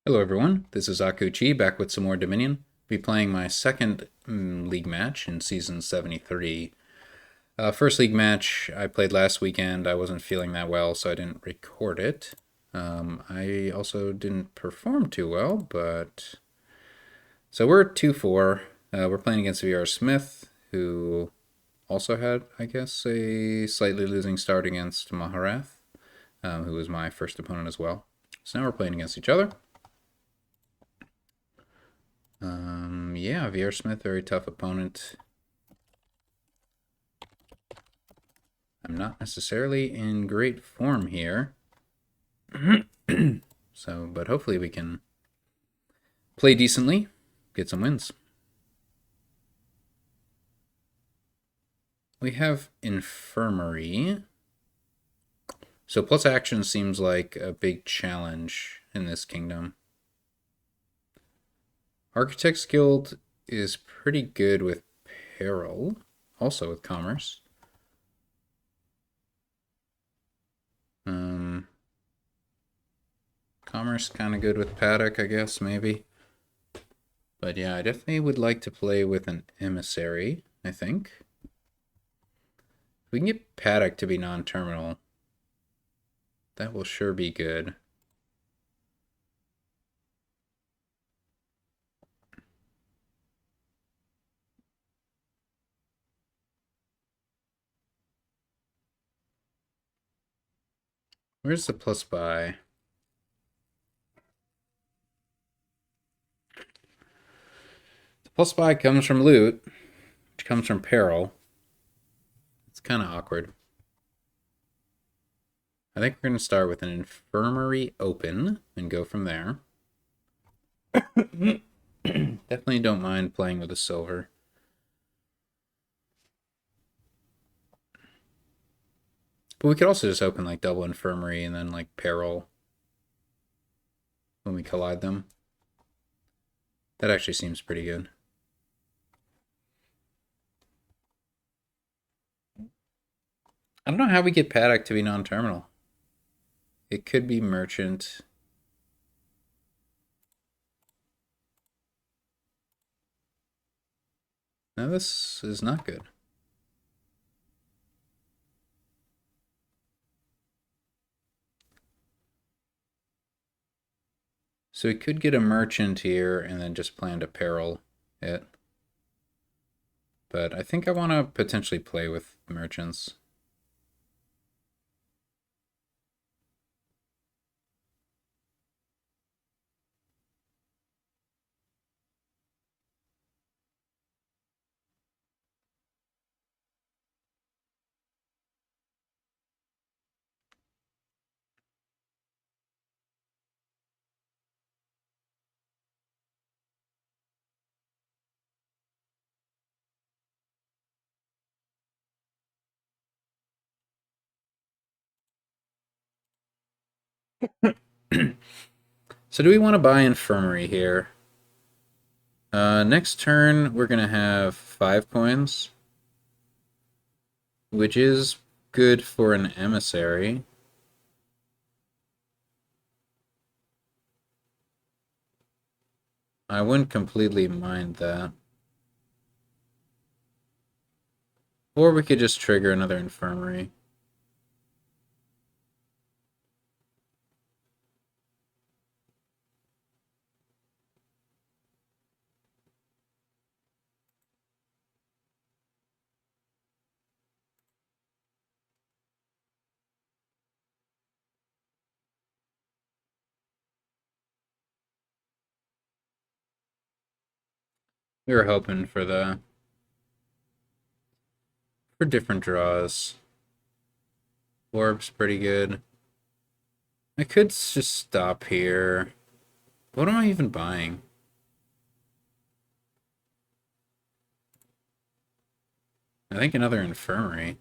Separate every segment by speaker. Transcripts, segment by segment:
Speaker 1: Hello everyone, this is Akuchi back with some more Dominion. Be playing my second league match in Season 73. First league match I played last weekend. I wasn't feeling that well, so I didn't record it. I also didn't perform too well, but... So we're 2-4. We're playing against VRSmith, who also had, I guess, a slightly losing start against Maharath, who was my first opponent as well. So now we're playing against each other. Yeah, VRSmith, very tough opponent. I'm not necessarily in great form here. But hopefully we can play decently, get some wins. We have Infirmary. So plus action seems like a big challenge in this kingdom. Architect's Guild is pretty good with Peril, also with Commerce. Commerce kind of good with Paddock, I guess, maybe. But yeah, I definitely would like to play with an Emissary, I think. If we can get Paddock to be non-terminal, that will sure be good. Where's the plus buy? The plus buy comes from loot, which comes from Peril. It's kind of awkward. I think we're going to start with an Infirmary open and go from there. Definitely don't mind playing with a silver. But we could also just open like double Infirmary and then like Peril when we collide them. That actually seems pretty good. I don't know how we get Paddock to be non-terminal. It could be Merchant. Now this is not good. So we could get a Merchant here and then just plan to Peril it. But I think I want to potentially play with Merchants. So do we want to buy Infirmary here? Next turn, we're going to have 5 coins, which is good for an Emissary. I wouldn't completely mind that. Or we could just trigger another Infirmary. We were hoping for different draws. Orb's pretty good. I could just stop here. What am I even buying? I think another Infirmary.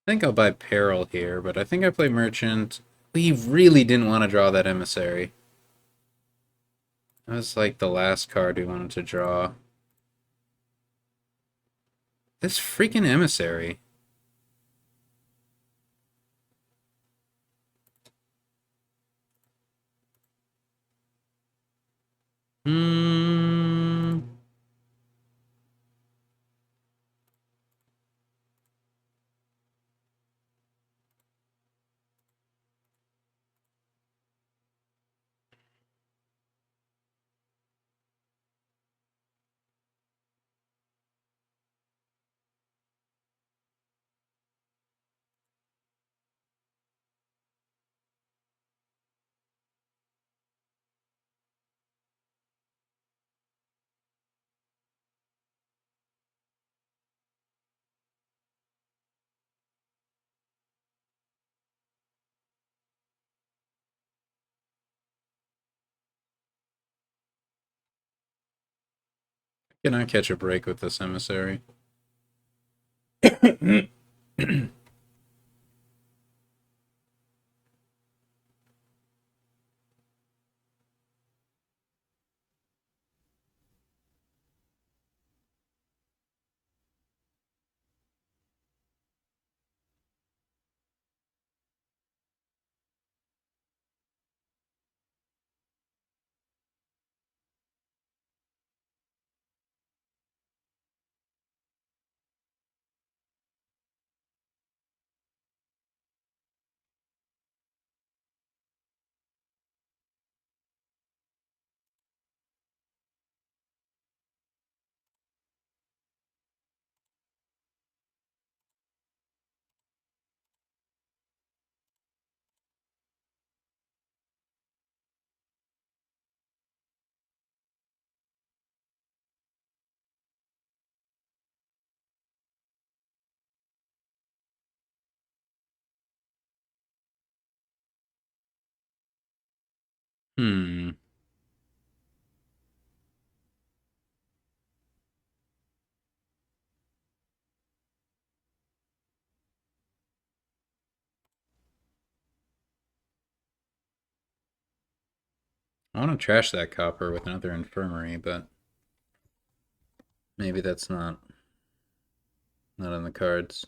Speaker 1: I think I'll buy Peril here, but I think I play Merchant. We really didn't want to draw that Emissary. That was like the last card we wanted to draw. This freaking Emissary. Hmm. Can I catch a break with this Emissary? Hmm. I want to trash that copper with another Infirmary, but maybe that's not on the cards.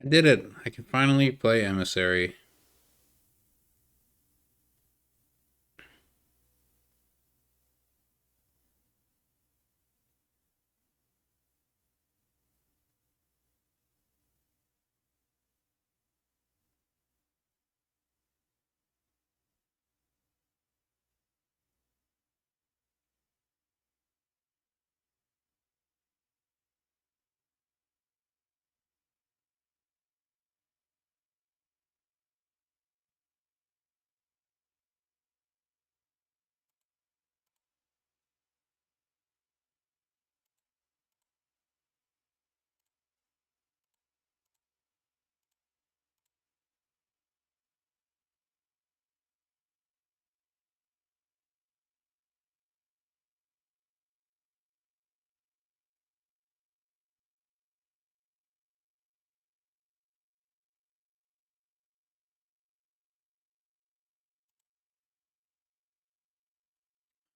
Speaker 1: I did it. I can finally play Emissary.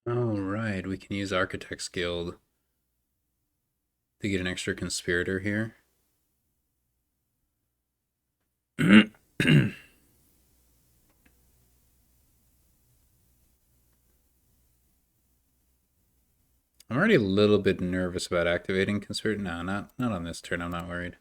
Speaker 1: Oh, right. We can use Architect's Guild to get an extra conspirator here. I'm already a little bit nervous about activating Conspirator. No, not on this turn. I'm not worried.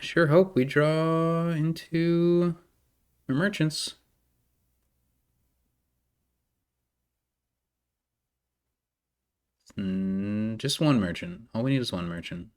Speaker 1: Sure hope we draw into our merchants. Just one merchant. All we need is one merchant.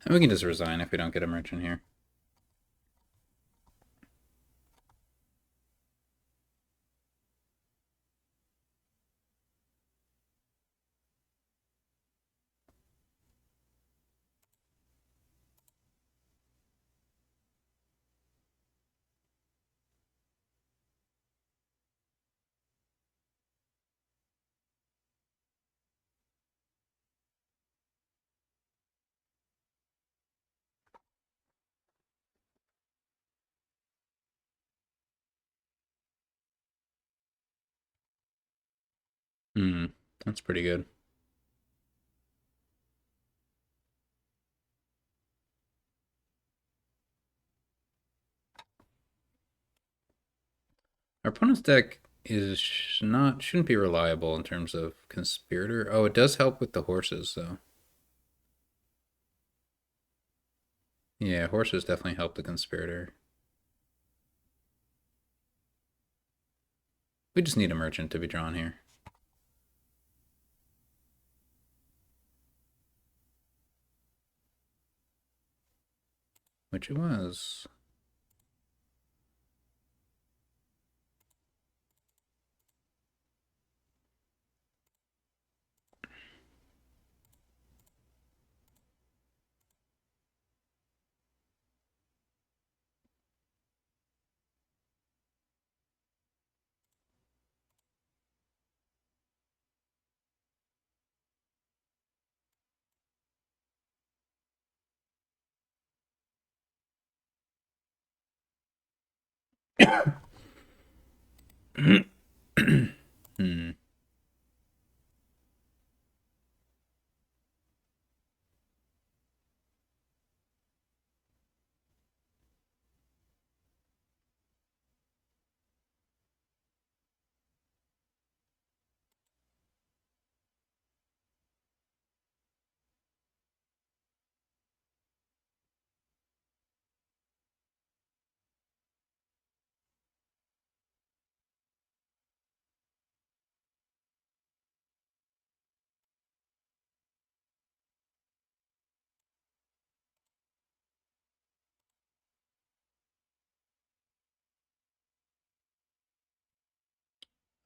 Speaker 1: And we can just resign if we don't get a merchant here. Hmm, that's pretty good. Our opponent's deck is shouldn't be reliable in terms of Conspirator. Oh, it does help with the horses though. Yeah, horses definitely help the Conspirator. We just need a merchant to be drawn here. Which it was. Hmm.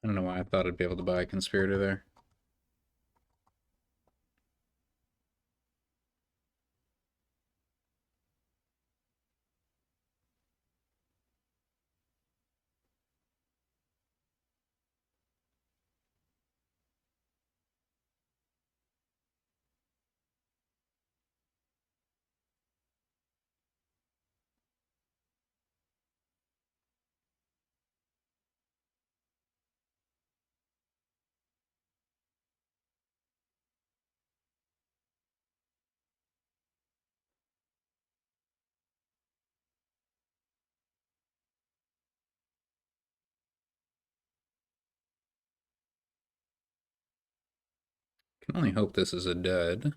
Speaker 1: I don't know why I thought I'd be able to buy a Conspirator there. Can only hope this is a dud.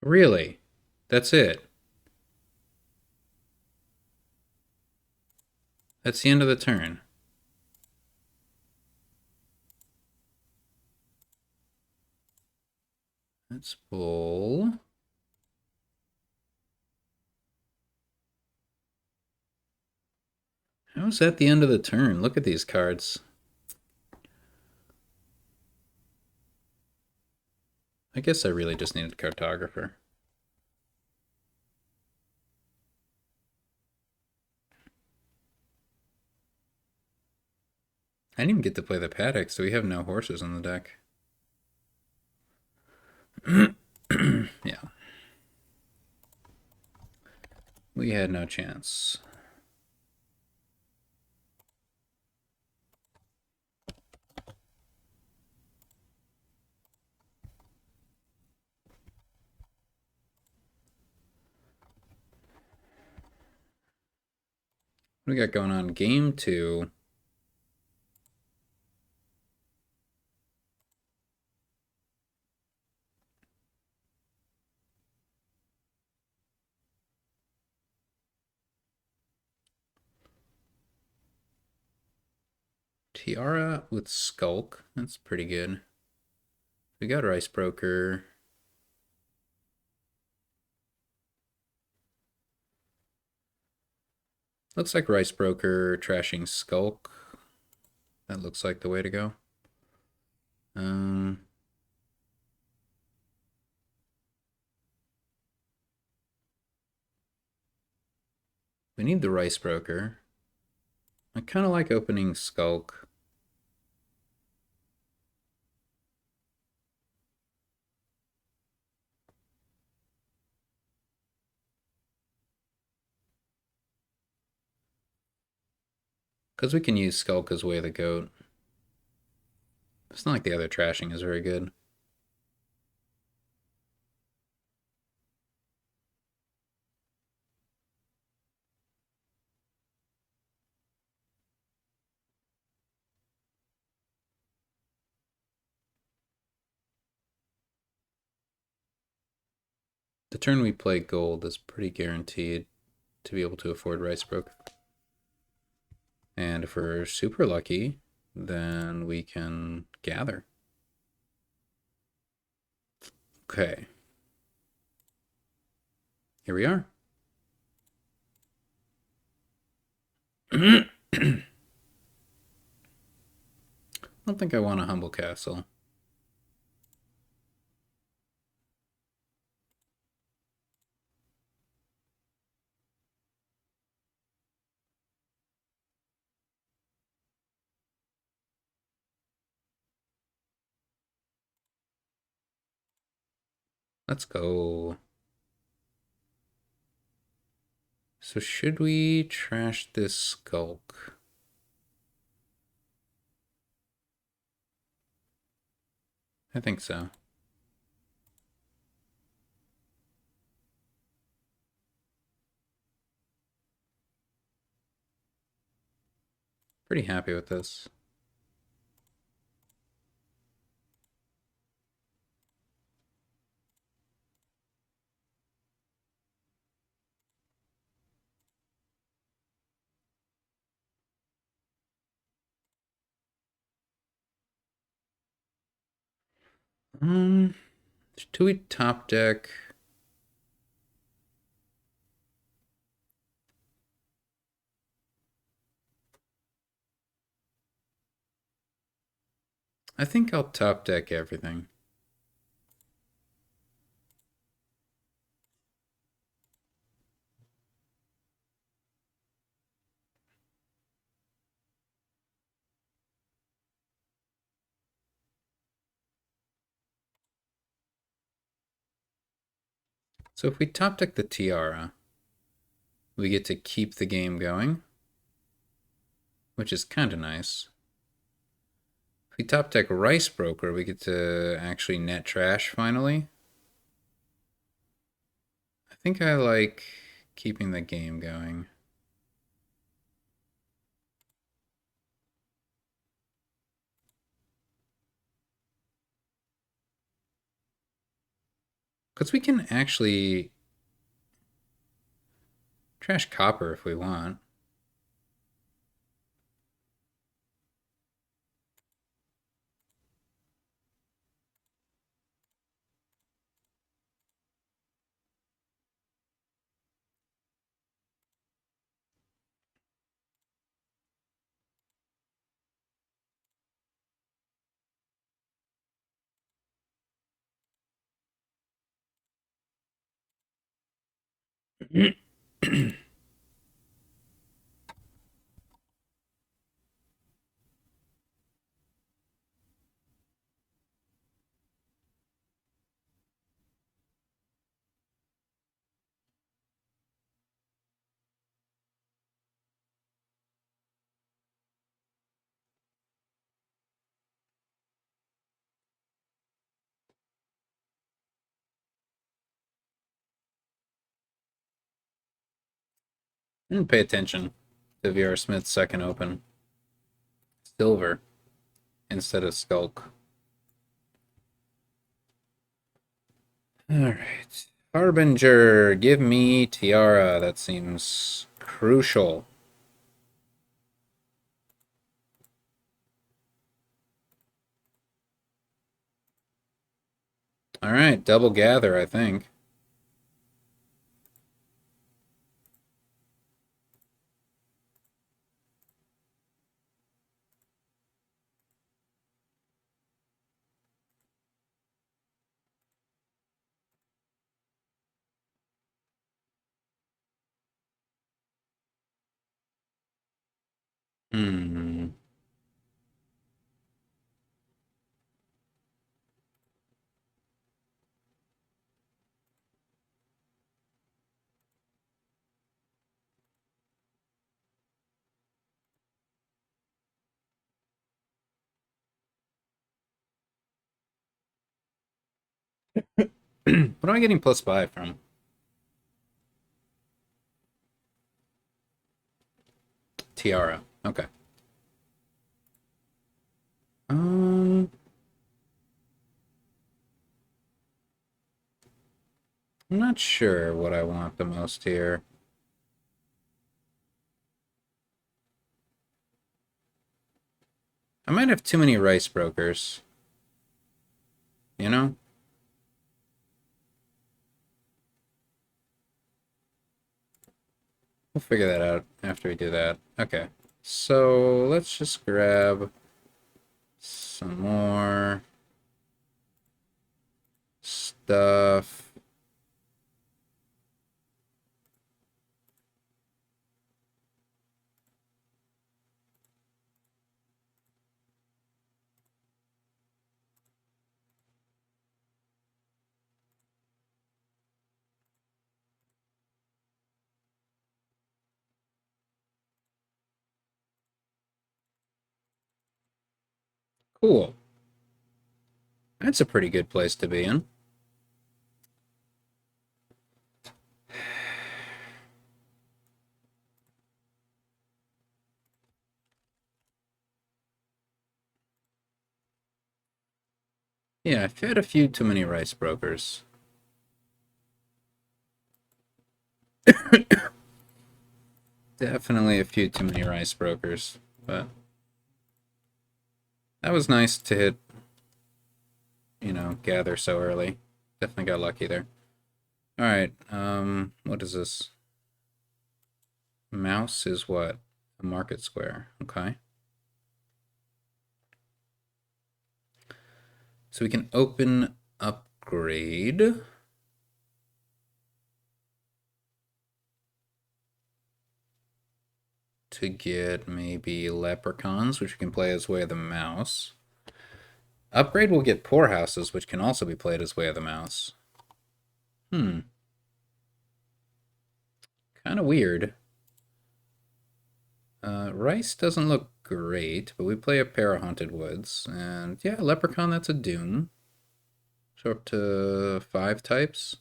Speaker 1: Really? That's it? That's the end of the turn. Let's pull. How is that the end of the turn? Look at these cards. I guess I really just needed Cartographer. I didn't even get to play the paddock, so we have no horses in the deck. Yeah. We had no chance. What do we got going on? Game 2. Tiara with Skulk. That's pretty good. We got Rice Broker. Looks like Rice Broker trashing Skulk. That looks like the way to go. We need the Rice Broker. I kind of like opening Skulk. Because we can use Skulk as Way of the Goat. It's not like the other trashing is very good. The turn we play gold is pretty guaranteed to be able to afford Rice Broker. And if we're super lucky, then we can gather. Okay. Here we are. I don't think I want a Humble Castle. Let's go. So should we trash this Skulk? I think so. Pretty happy with this. Should we top deck? I think I'll top deck everything. So if we top deck the Tiara, we get to keep the game going, which is kind of nice. If we top deck Rice Broker, we get to actually net trash finally. I think I like keeping the game going. Because we can actually trash copper if we want. And pay attention to VRSmith's second open. Silver instead of Skulk. Alright. Harbinger, give me Tiara. That seems crucial. Alright, double gather, I think. Hmm. What am I getting +5 from? Tiara. Okay. Um, I'm not sure what I want the most here. I might have too many rice brokers. You know? We'll figure that out after we do that. Okay. So let's just grab some more stuff. Cool. That's a pretty good place to be in. Yeah, I've had a few too many rice brokers. Definitely a few too many rice brokers, but that was nice to hit, gather so early. Definitely got lucky there. Alright, what is this? Mouse is what? A market square. Okay. So we can open upgrade. To get maybe leprechauns, which we can play as Way of the Mouse. Upgrade will get poorhouses, which can also be played as Way of the Mouse. Kind of weird. Rice doesn't look great, but we play a pair of Haunted Woods. And yeah, Leprechaun, that's a Doom. So up to 5 types.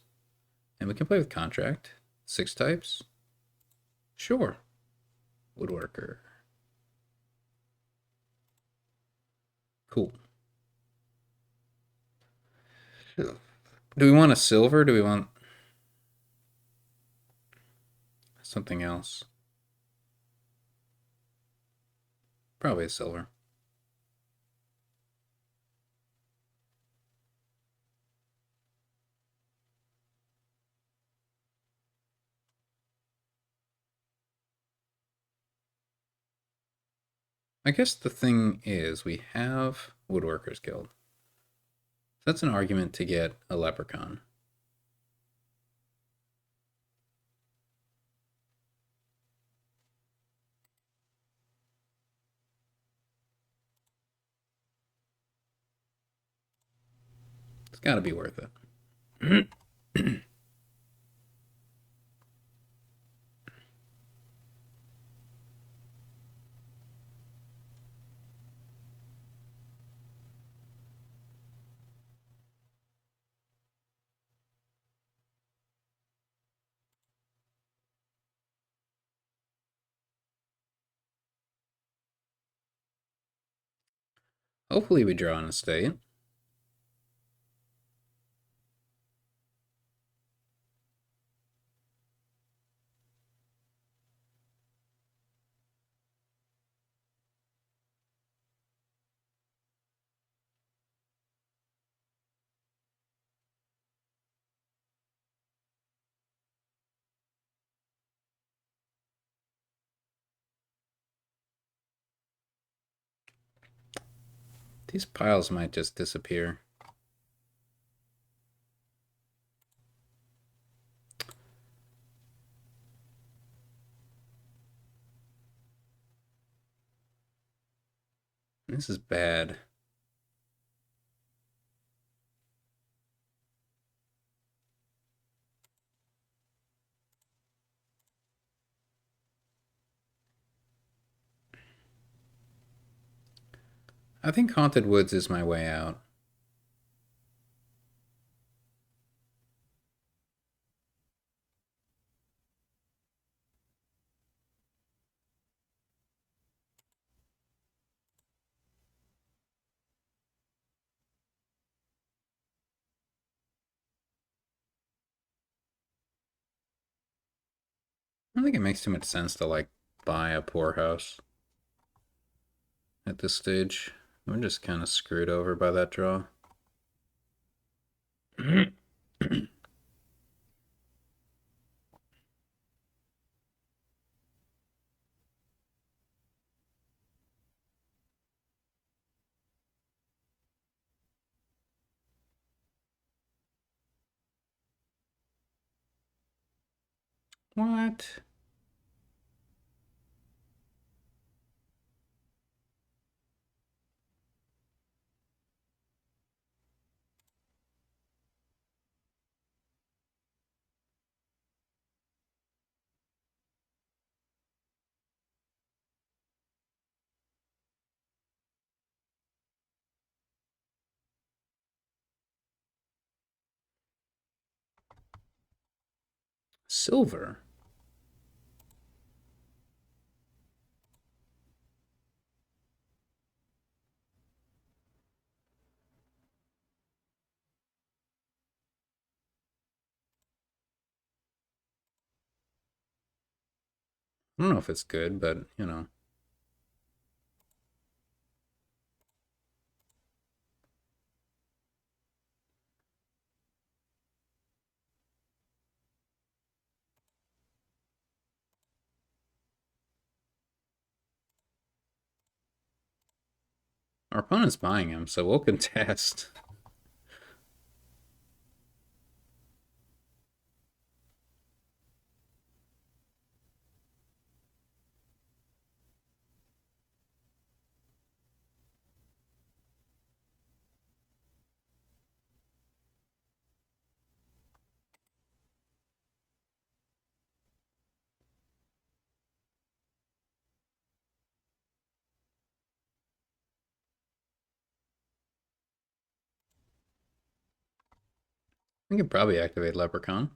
Speaker 1: And we can play with Contract. 6 types. Sure. Woodworker. Cool. Do we want a silver? Do we want something else? Probably a silver. I guess the thing is, we have Woodworkers Guild. That's an argument to get a Leprechaun. It's got to be worth it. Hopefully we draw an estate. These piles might just disappear. This is bad. I think Haunted Woods is my way out. I don't think it makes too much sense to, like, buy a poorhouse at this stage. We're just kind of screwed over by that draw. What? Silver? I don't know if it's good, but, you know. Our opponent's buying him, so we'll contest. We could probably activate Leprechaun,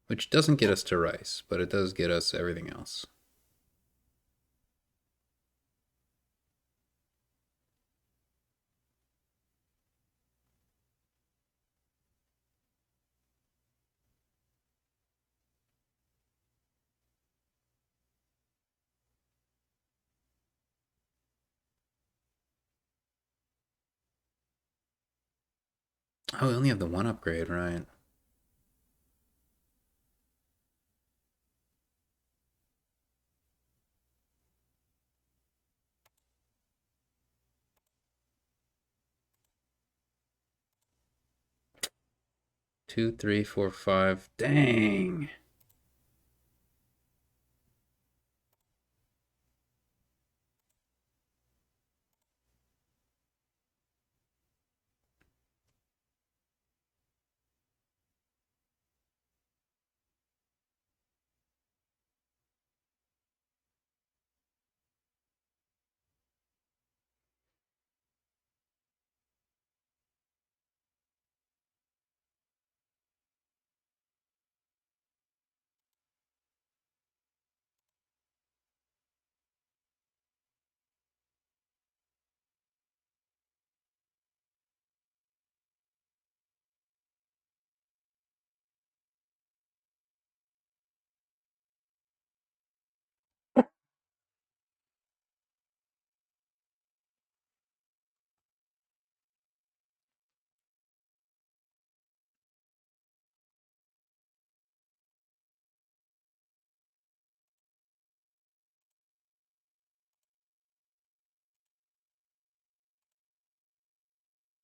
Speaker 1: which doesn't get us to Rice, but it does get us everything else. Oh, we only have the one upgrade, right? Two, three, four, five. Dang.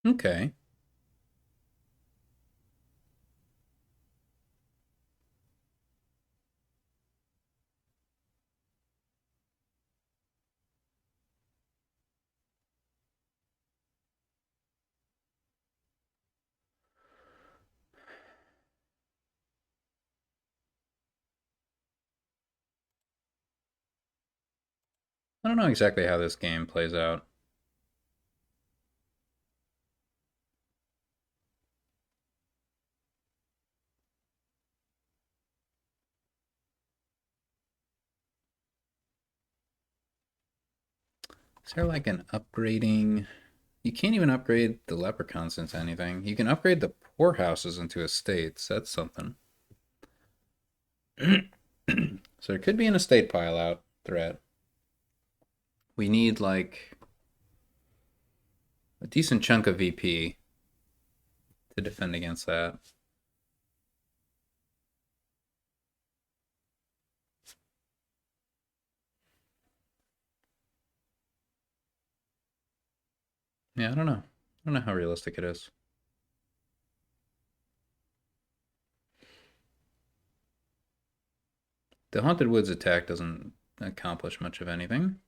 Speaker 1: Okay. I don't know exactly how this game plays out. Is there like an upgrading? You can't even upgrade the leprechauns into anything. You can upgrade the poorhouses into estates. That's something. So there could be an estate pile out threat. We need like a decent chunk of VP to defend against that. Yeah, I don't know. I don't know how realistic it is. The Haunted Woods attack doesn't accomplish much of anything.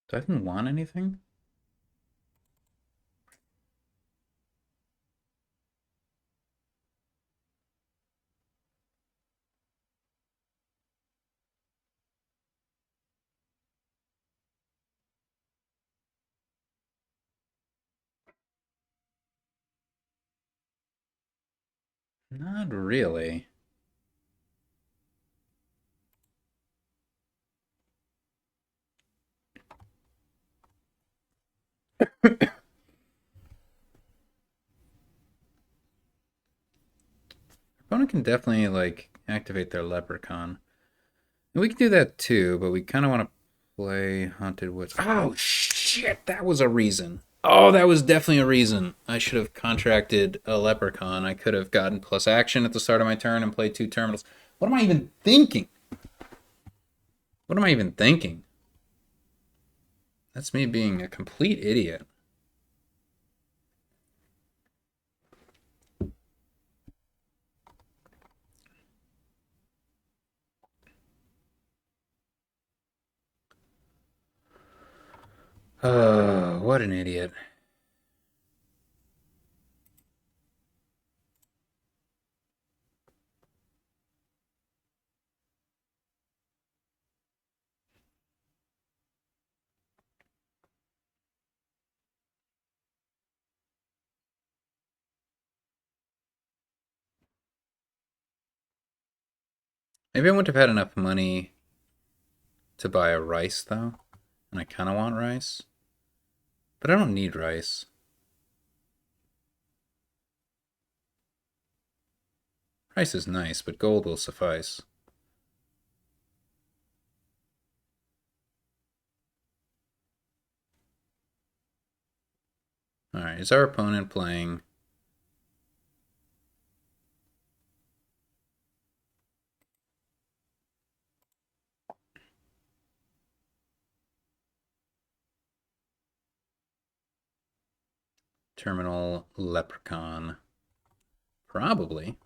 Speaker 1: Do I even want anything? Not really. Opponent can definitely like activate their leprechaun. And we can do that too, but we kind of want to play Haunted Woods. Oh shit, that was a reason. Oh, that was definitely a reason. I should have contracted a leprechaun. I could have gotten plus action at the start of my turn and played two terminals. What am I even thinking? What am I even thinking? That's me being a complete idiot. Oh, what an idiot. Maybe I wouldn't have had enough money to buy a rice, though. And I kind of want rice. But I don't need rice. Rice is nice, but gold will suffice. Alright, is our opponent playing... Terminal Leprechaun? Probably.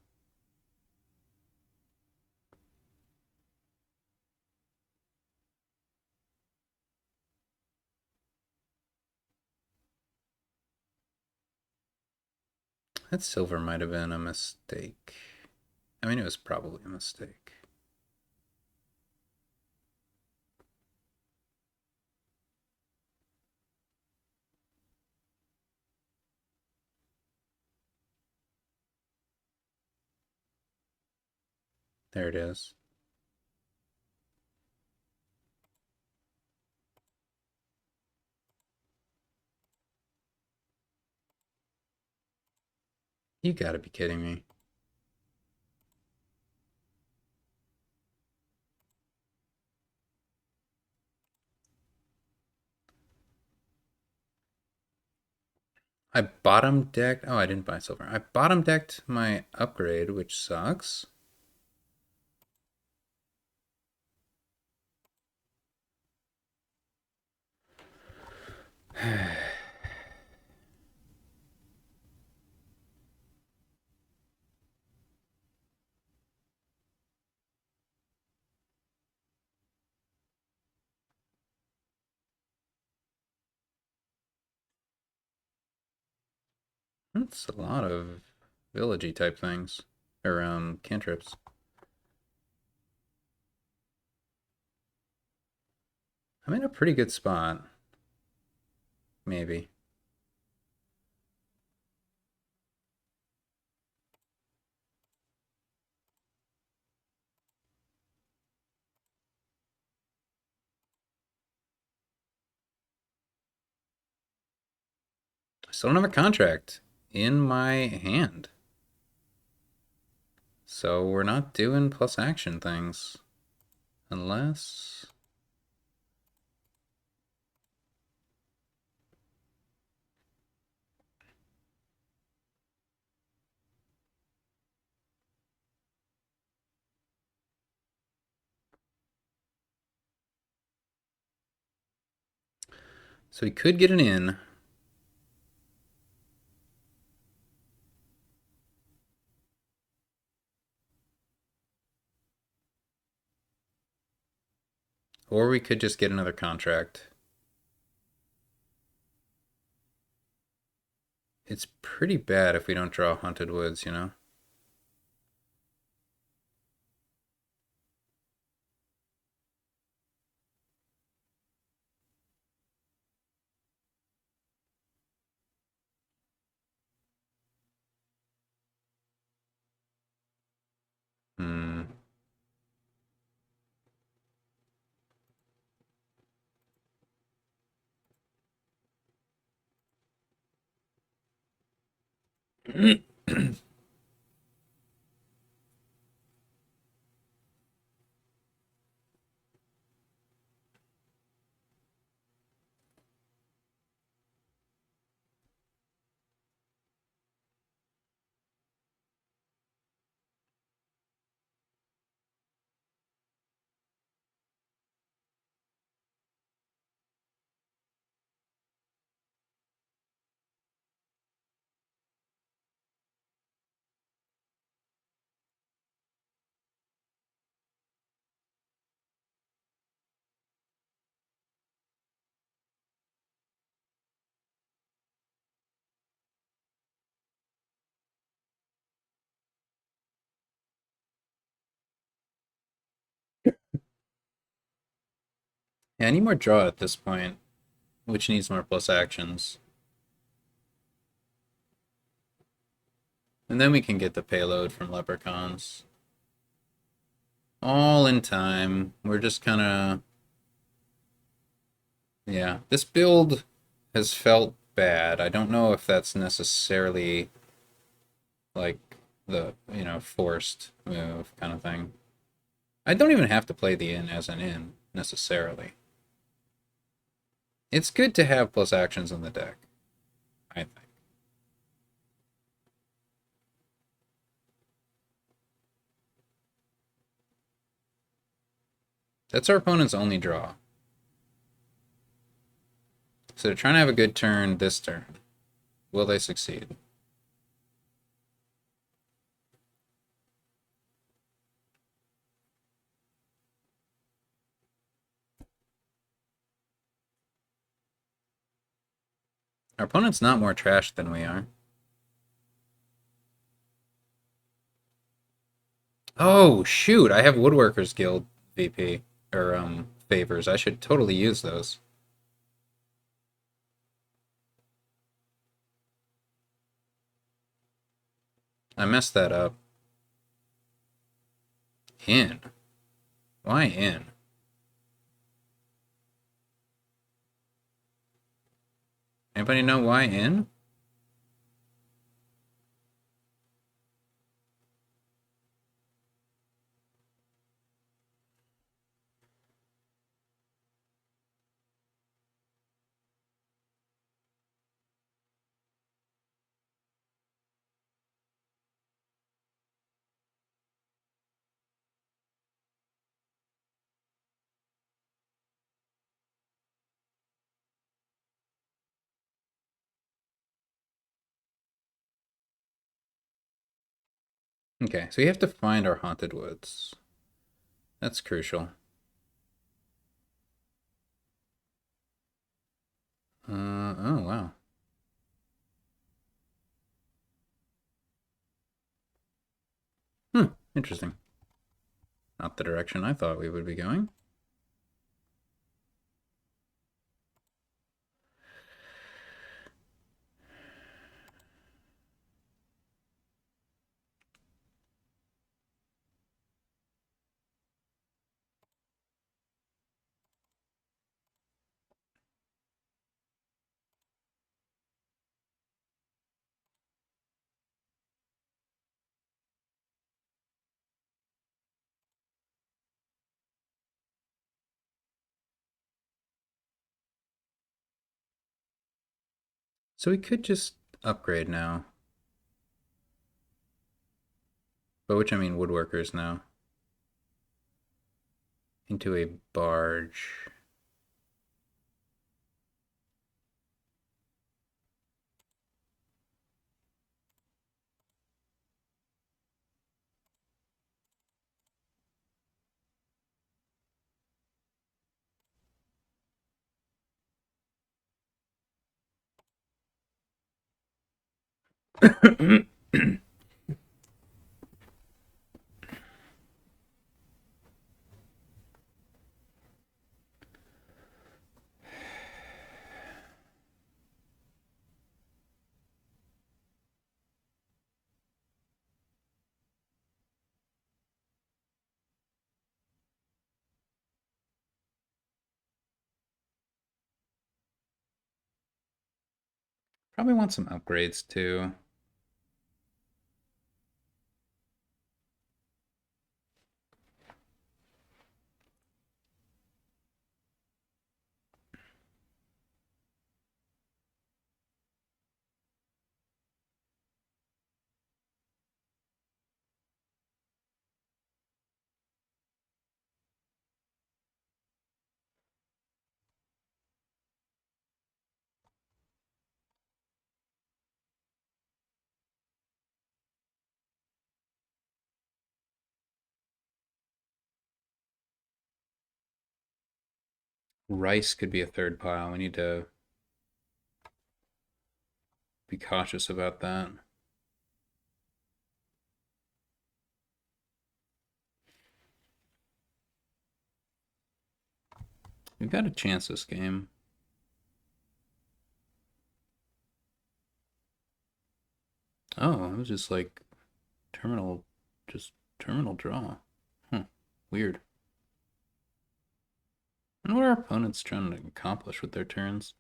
Speaker 1: That silver might have been a mistake. I mean, it was probably a mistake. There it is. You gotta be kidding me. I bottom decked... Oh, I didn't buy silver. I bottom decked my upgrade, which sucks. That's a lot of villagey type things. Or, cantrips. I'm in a pretty good spot. Maybe. I still don't have a contract in my hand. So we're not doing plus action things. Unless... So we could get an in. Or we could just get another contract. It's pretty bad if we don't draw Haunted Woods, you know? Hmm. Yeah, I need more draw at this point, which needs more plus actions. And then we can get the payload from Leprechauns. All in time. We're just kind of... Yeah, this build has felt bad. I don't know if that's necessarily like the, forced move kind of thing. I don't even have to play the in as an in, necessarily. It's good to have plus actions in the deck, I think. That's our opponent's only draw. So they're trying to have a good turn this turn. Will they succeed? Our opponent's not more trash than we are. Oh, shoot, I have Woodworkers Guild VP, or, favors. I should totally use those. I messed that up. In? Why in? Anybody know why in? Okay, so we have to find our Haunted Woods. That's crucial. Oh, wow. Interesting. Not the direction I thought we would be going. So we could just upgrade now. By which I mean woodworkers now. Into a barge. Probably want some upgrades too. Rice could be a third pile. We need to be cautious about that. We've got a chance this game. Oh, it was just like terminal, just terminal draw. Huh. Weird. I wonder what our opponent's trying to accomplish with their turns.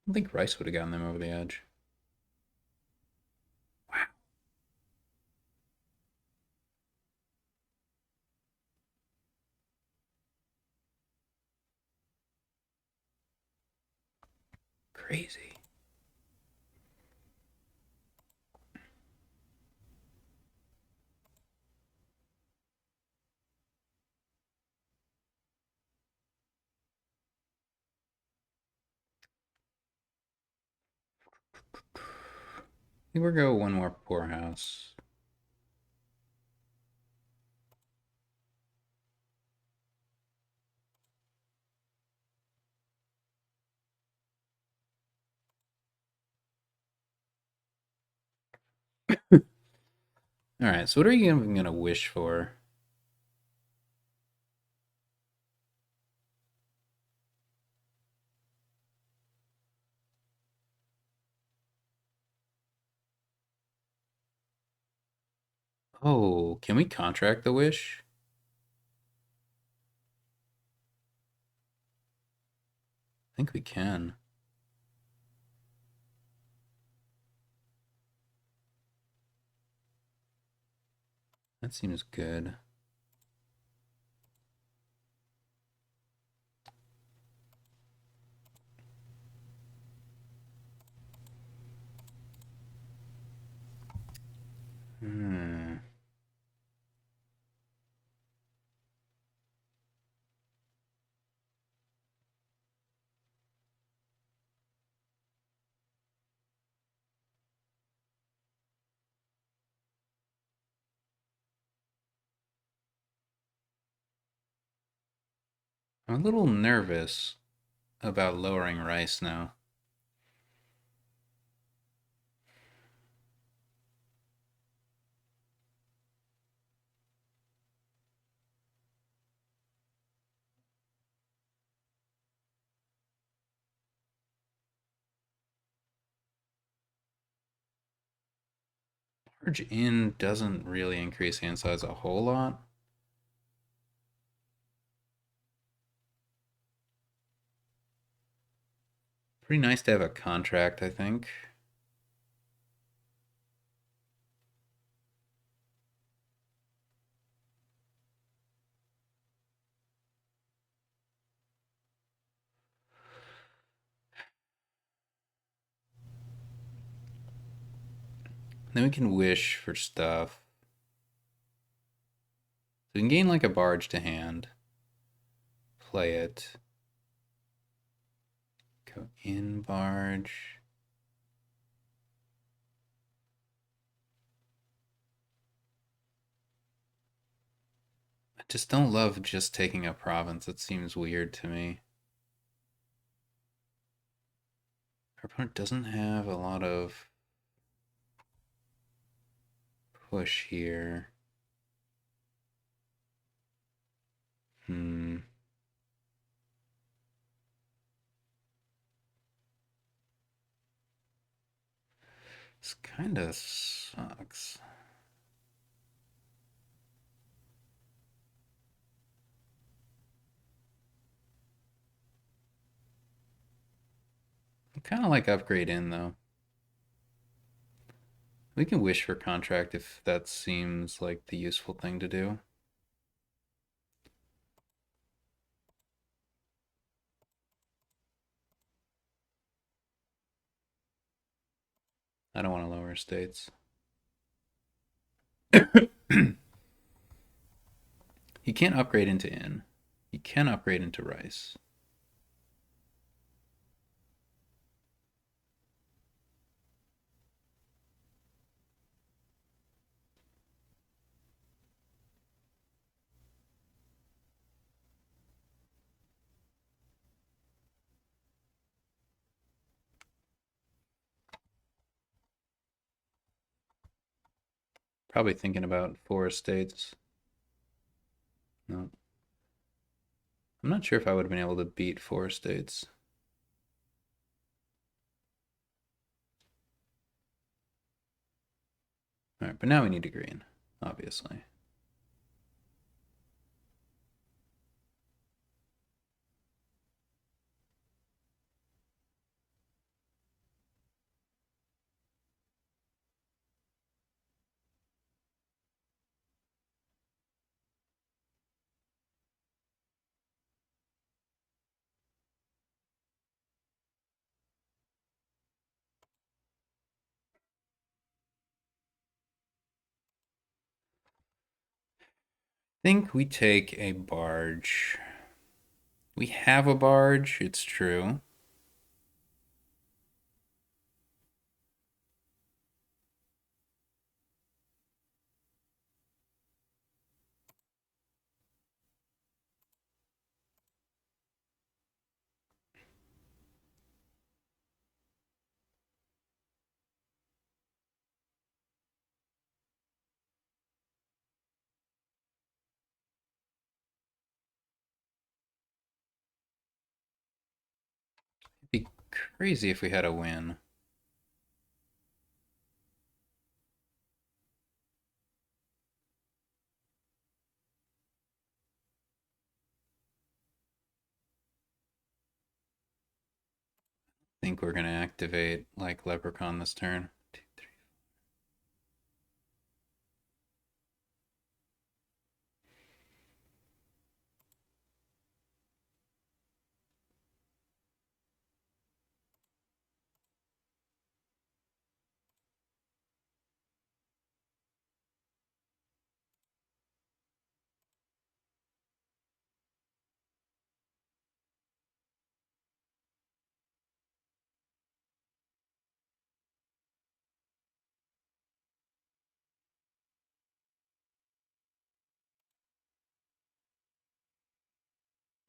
Speaker 1: I think Rice would have gotten them over the edge. Wow. Crazy. I think we're going one more poorhouse. All right, so what are you even going to wish for? Oh, can we contract the wish? I think we can. That seems good. Hmm. I'm a little nervous about lowering Rice now. Barge in doesn't really increase hand size a whole lot. Pretty nice to have a contract, I think. Then we can wish for stuff. So we can gain like a barge to hand. Play it. Go in barge. I just don't love just taking a province. It seems weird to me. Our opponent doesn't have a lot of push here. Hmm. This kind of sucks. I kind of like upgrade in though. We can wish for contract if that seems like the useful thing to do. I don't want to lower states. He can't upgrade into in. He can upgrade into rice. Probably thinking about 4 estates. No. I'm not sure if I would have been able to beat 4 estates. Alright, but now we need a green, obviously. Think we take a barge. We have a barge, it's true. It'd be crazy if we had a win. Think we're gonna activate like Leprechaun this turn. 2, 3.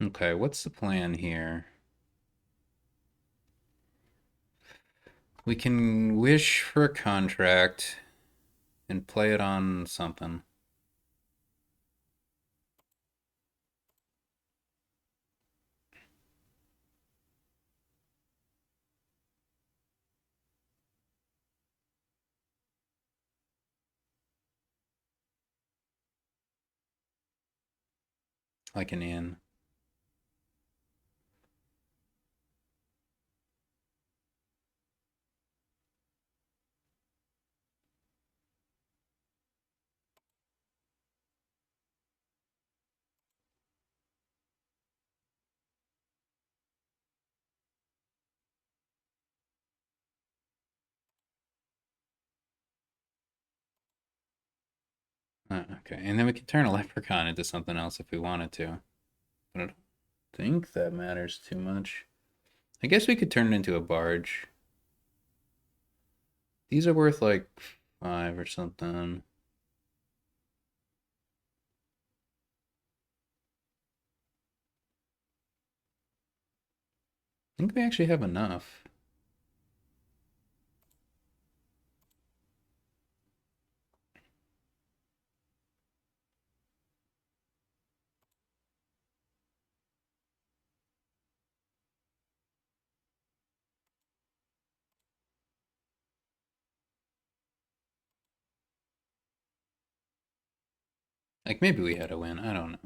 Speaker 1: Okay, what's the plan here? We can wish for a contract and play it on something. Like an inn. Okay, and then we could turn a Leprechaun into something else if we wanted to. But I don't think that matters too much. I guess we could turn it into a barge. These are worth like 5 or something. I think we actually have enough. Like maybe we had a win. I don't know.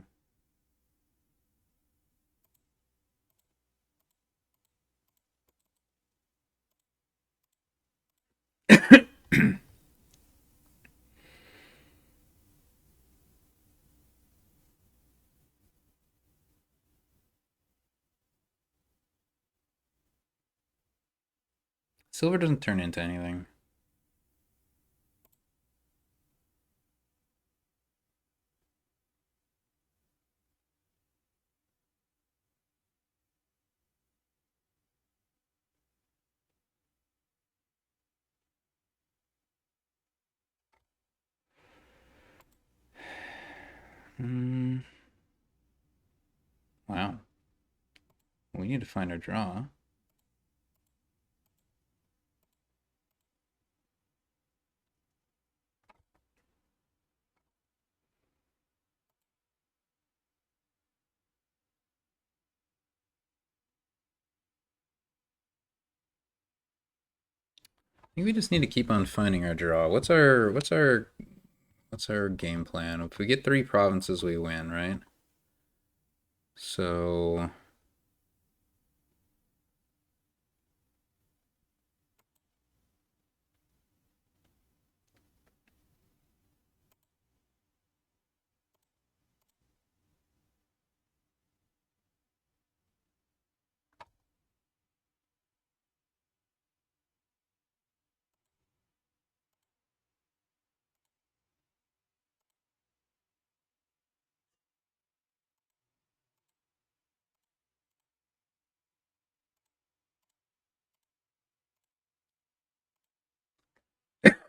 Speaker 1: Silver doesn't turn into anything. Mm, wow. We need to find our draw. think we just need to keep on finding our draw. What's our game plan? If we get 3 provinces, we win, right? So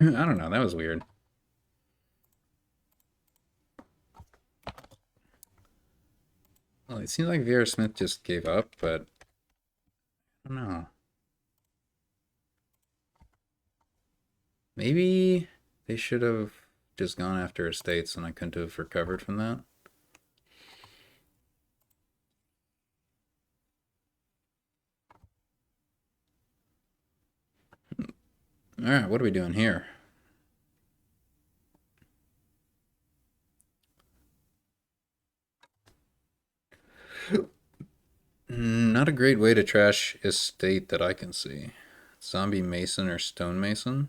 Speaker 1: I don't know. That was weird. Well, it seems like VRSmith just gave up, but I don't know. Maybe they should have just gone after estates and I couldn't have recovered from that. Alright, what are we doing here? Not a great way to trash estate that I can see. Zombie Mason or Stone Mason?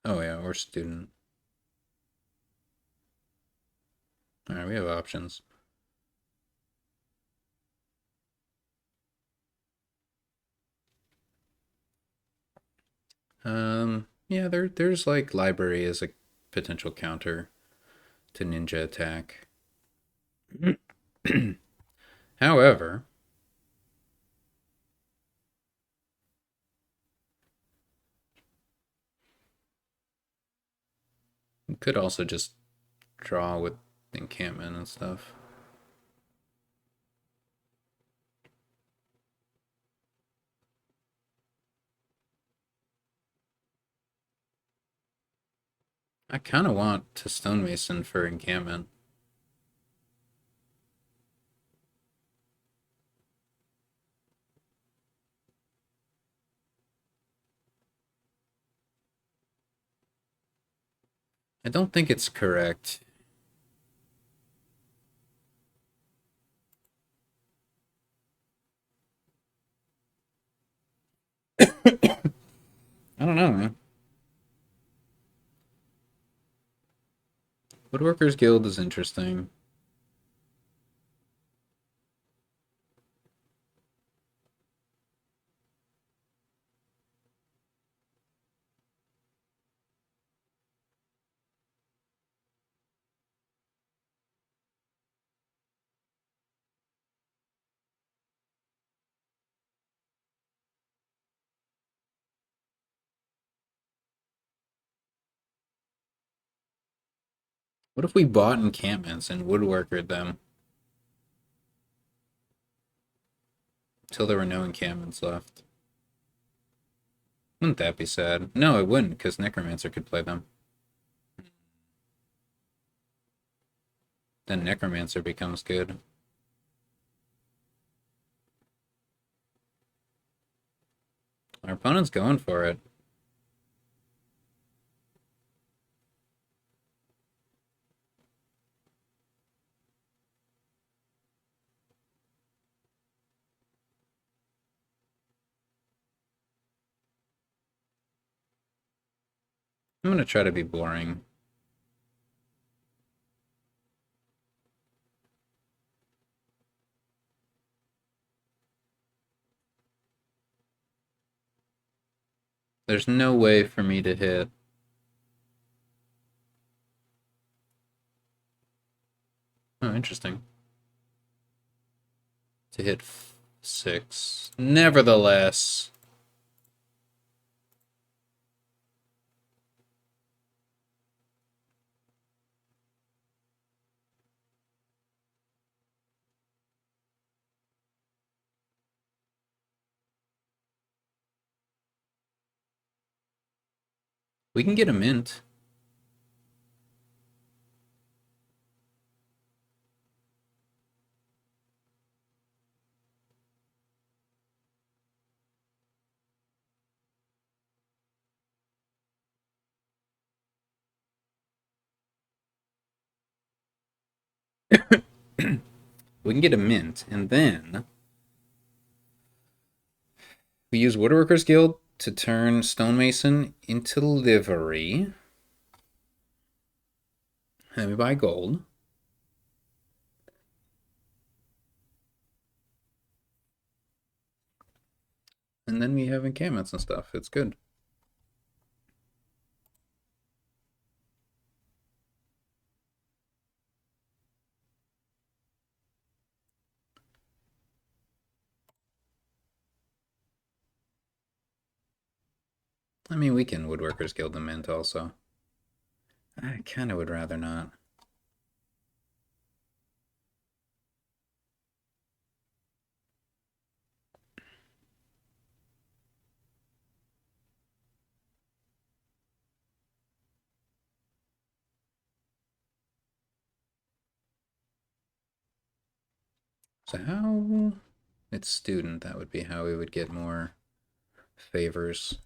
Speaker 1: Oh yeah, or Student. Alright, we have options. Yeah, there's like library as a potential counter to ninja attack. However, we could also just draw with encampment and stuff. I kind of want to stonemason for encampment. I don't think it's correct. I don't know, man. Woodworkers Guild is interesting. What if we bought encampments and woodworkered them until there were no encampments left? Wouldn't that be sad? No, it wouldn't, because Necromancer could play them. Then Necromancer becomes good. Our opponent's going for it. I'm gonna try to be boring. There's no way for me to hit. Oh, interesting. To hit 6. Nevertheless, we can get a mint. We can get a mint, and then we use Woodworkers Guild to turn Stonemason into livery. And we buy gold. And then we have encampments and stuff. It's good. I mean, we can Woodworkers Guild the mint also. I kind of would rather not. So how... It's student. That would be how we would get more favors.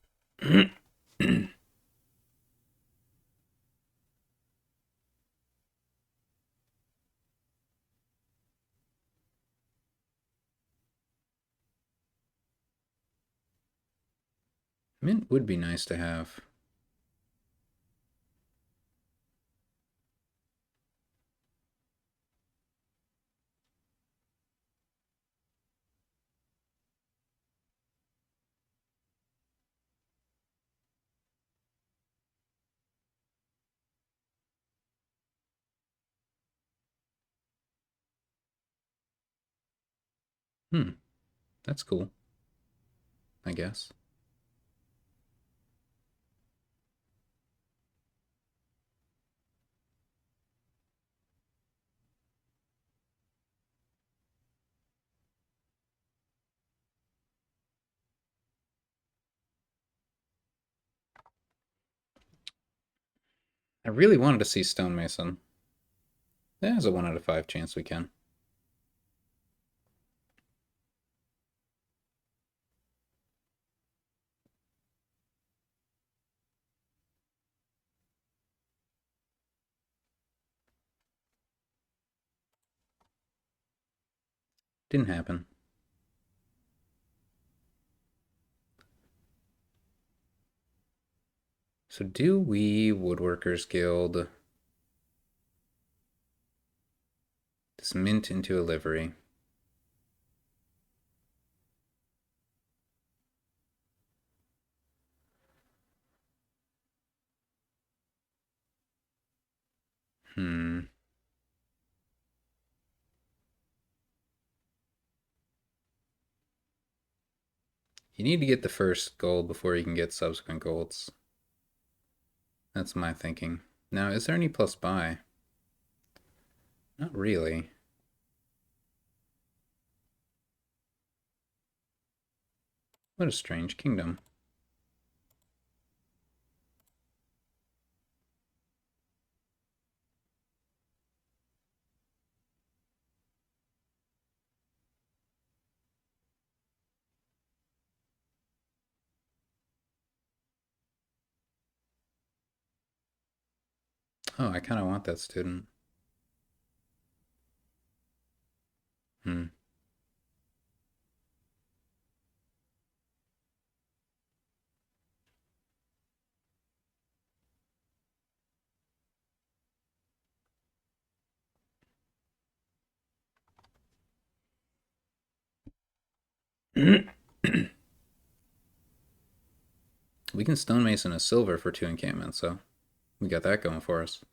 Speaker 1: Mint would be nice to have. That's cool, I guess. I really wanted to see Stonemason. There's a 1 out of 5 chance we can. Didn't happen. So do we Woodworkers Guild this mint into a livery? Hmm. You need to get the first gold before you can get subsequent golds. That's my thinking. Now, is there any plus buy? Not really. What a strange kingdom. Oh, I kind of want that student. Hmm. We can stonemason a silver for 2 encampments, so we got that going for us.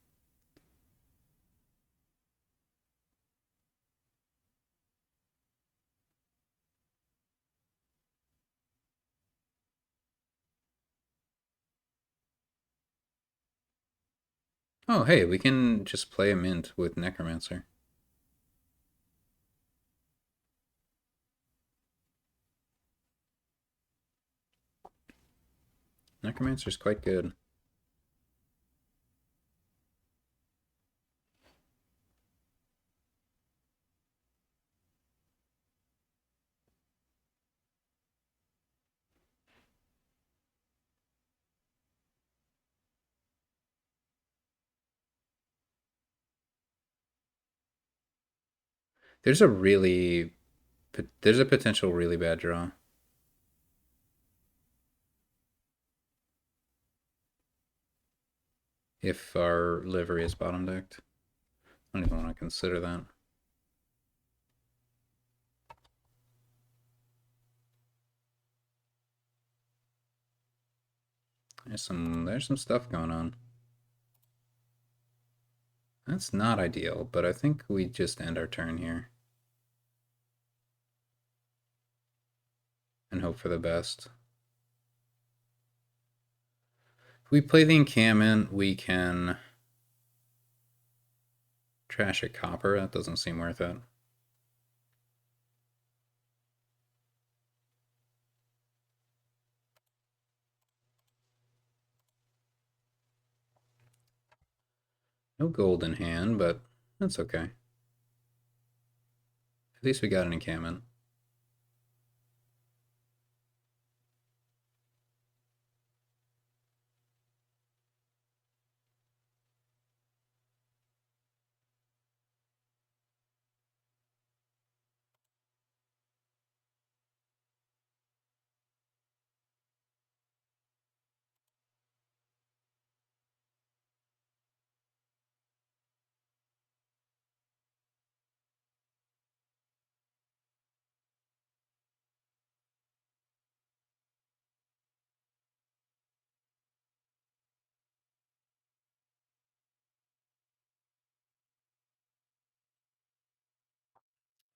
Speaker 1: Oh, hey, we can just play a mint with Necromancer. Necromancer's quite good. There's a really there's a potential really bad draw. If our livery is bottom decked. I don't even want to consider that. There's some stuff going on. That's not ideal, but I think we just end our turn here. And hope for the best. If we play the encampment, we can trash a copper. That doesn't seem worth it. No gold in hand, but that's okay. At least we got an encampment.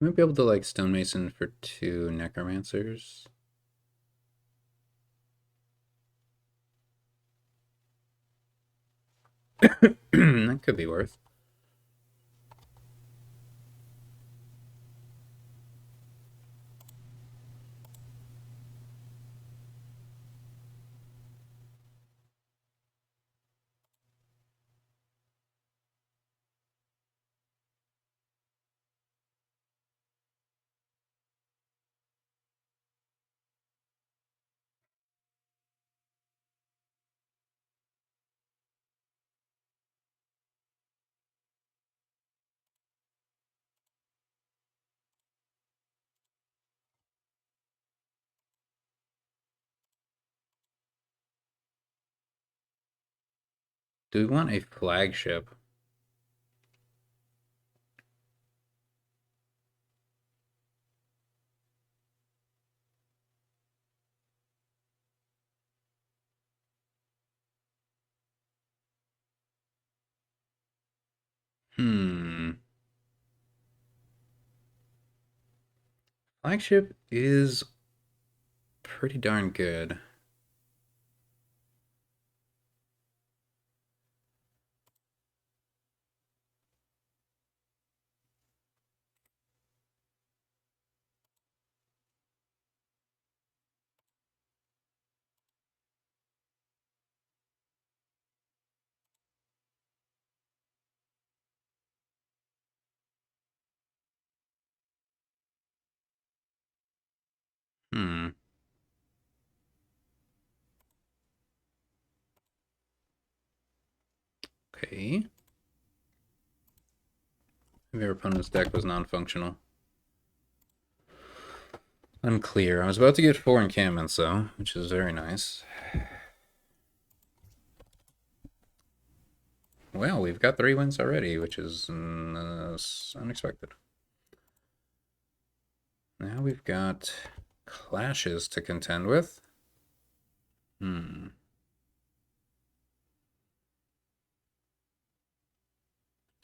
Speaker 1: We might be able to like stonemason for 2 necromancers. That could be worth. Do we want a flagship? Flagship is pretty darn good. Hmm. Okay. Maybe our opponent's deck was non-functional. Unclear. I was about to get 4 encampments, though, which is very nice. Well, we've got 3 wins already, which is unexpected. Now we've got clashes to contend with.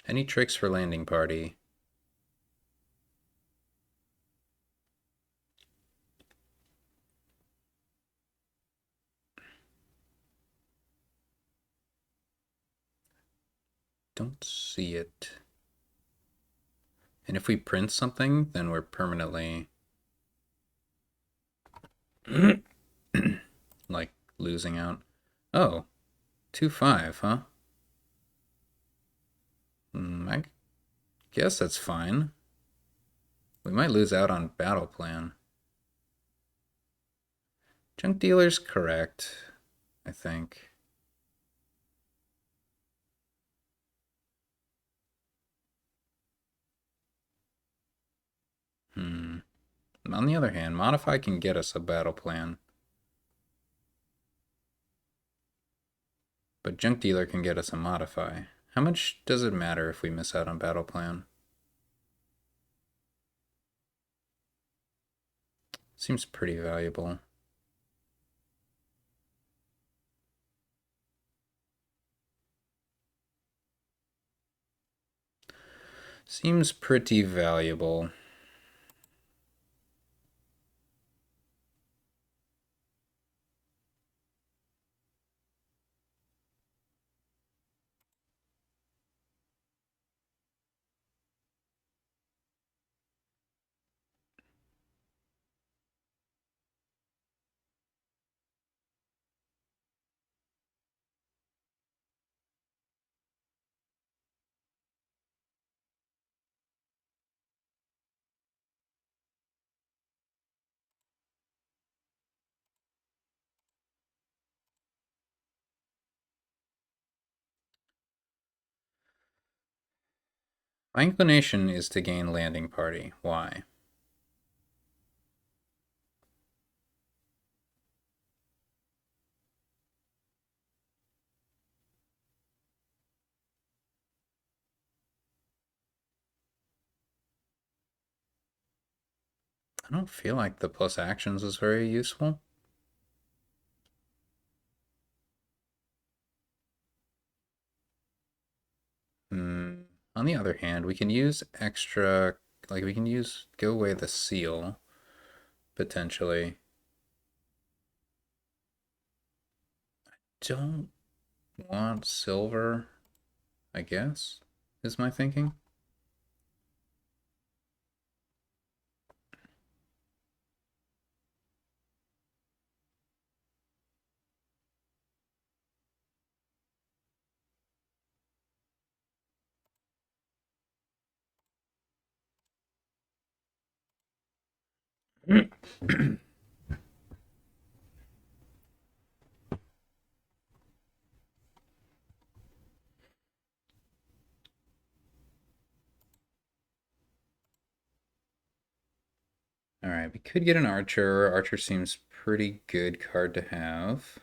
Speaker 1: Any tricks for landing party? Don't see it. And if we print something, then we're permanently like losing out. Oh, 2-5, huh? I guess that's fine. We might lose out on battle plan. Junk dealer's correct, I think. On the other hand, modify can get us a battle plan. But junk dealer can get us a modify. How much does it matter if we miss out on battle plan? Seems pretty valuable. Seems pretty valuable. My inclination is to gain landing party. Why? I don't feel like the plus actions is very useful. On the other hand, we can use extra, like we can use go away the seal, potentially. Don't want silver, I guess, is my thinking. All right, we could get an archer. Archer seems pretty good card to have.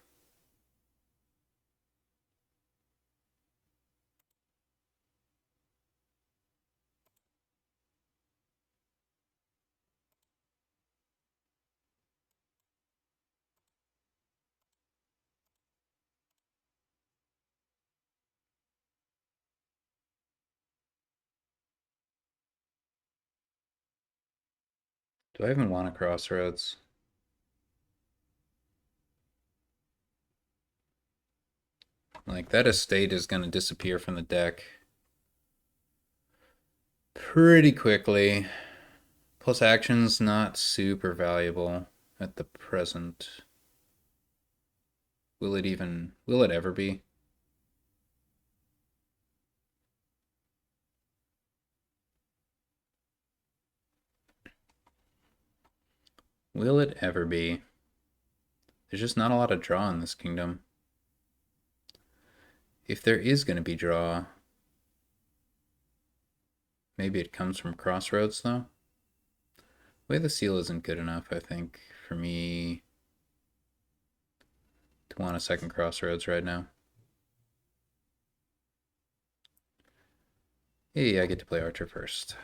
Speaker 1: Do I even want a crossroads? Like, that estate is going to disappear from the deck pretty quickly. Plus action's not super valuable at the present. Will it ever be? Will it ever be? There's just not a lot of draw in this kingdom. If there is going to be draw, maybe it comes from crossroads, though. The way the seal isn't good enough, I think, for me to want a second crossroads right now. Hey, I get to play archer first.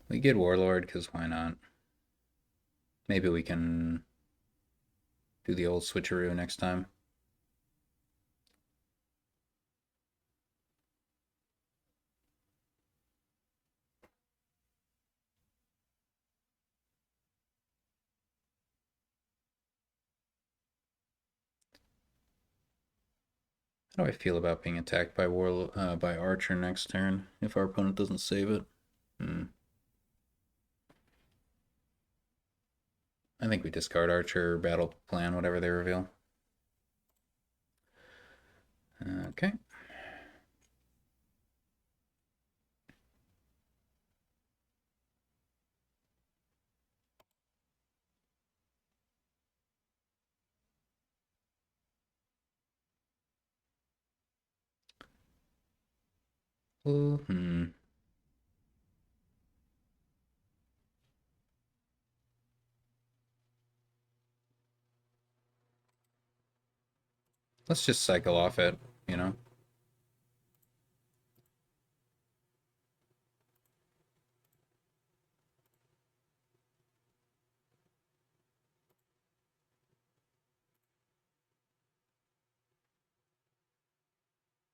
Speaker 1: We get warlord, because why not? Maybe we can do the old switcheroo next time. How do I feel about being attacked by by archer next turn if our opponent doesn't save it? I think we discard archer, battle plan, whatever they reveal. Okay. Hmm. Let's just cycle off it, you know?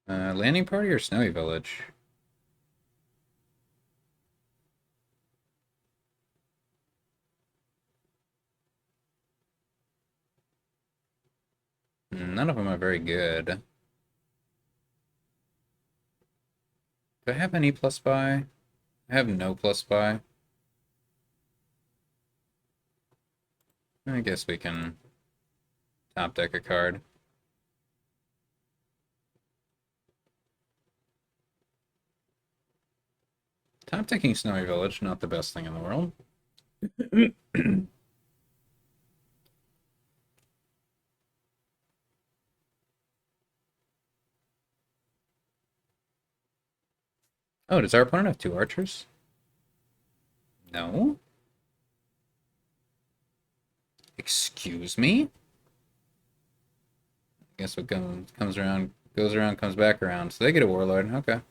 Speaker 1: Landing party or snowy village? None of them are very good. Do I have any plus buy? I have no plus buy. I guess we can top deck a card. Top decking Snowy Village, not the best thing in the world. Oh, does our opponent have 2 archers? No. Excuse me? Guess what comes around, goes around, comes back around. So they get a warlord. Okay.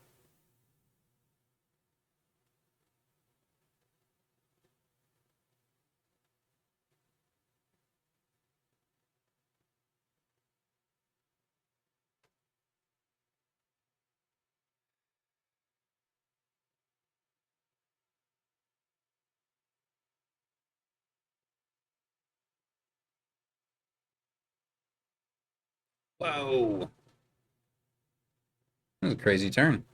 Speaker 1: Whoa. That was a crazy turn.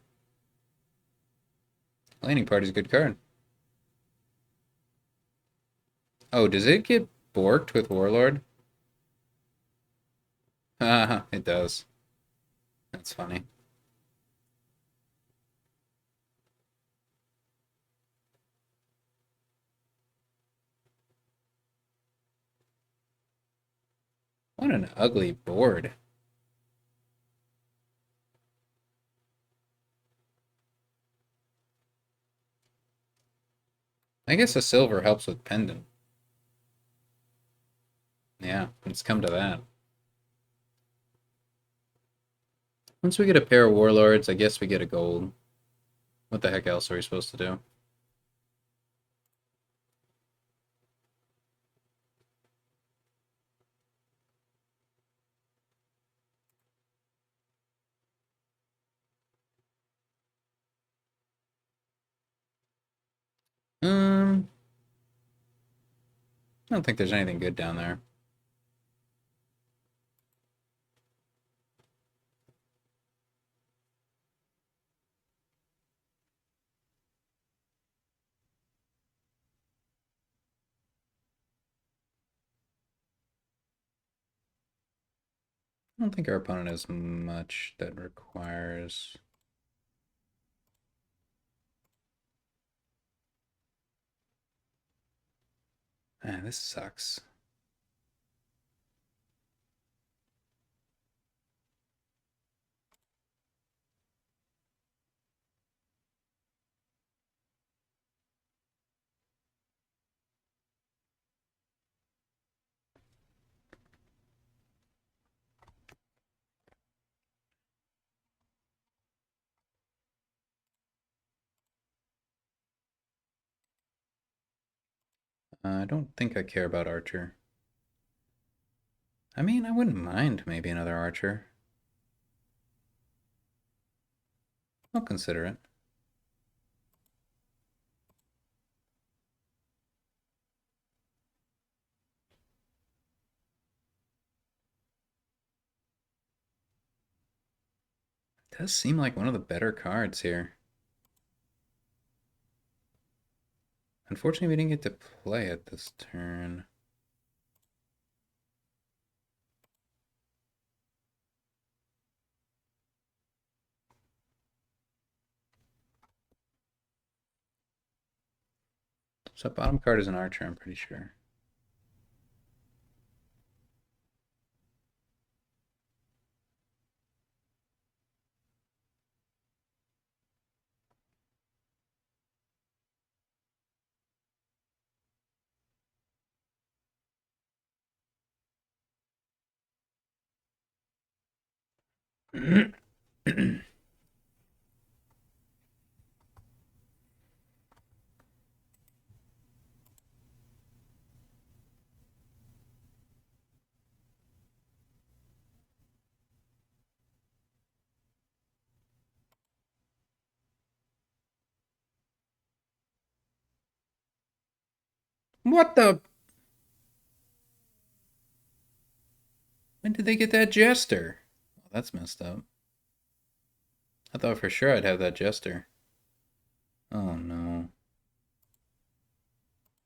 Speaker 1: Landing party's a good card. Oh, does it get borked with warlord? Ah, it does. That's funny. What an ugly board. I guess a silver helps with pendant. Yeah, it's come to that. Once we get a pair of warlords, I guess we get a gold. What the heck else are we supposed to do? Um, I don't think there's anything good down there. I don't think our opponent has much that requires... Man, this sucks. I don't think I care about Archer. I mean, I wouldn't mind maybe another Archer. I'll consider it. It does seem like one of the better cards here. Unfortunately, we didn't get to play it this turn. So bottom card is an archer, I'm pretty sure. What the? When did they get that jester? Oh, that's messed up. I thought for sure I'd have that jester. Oh no.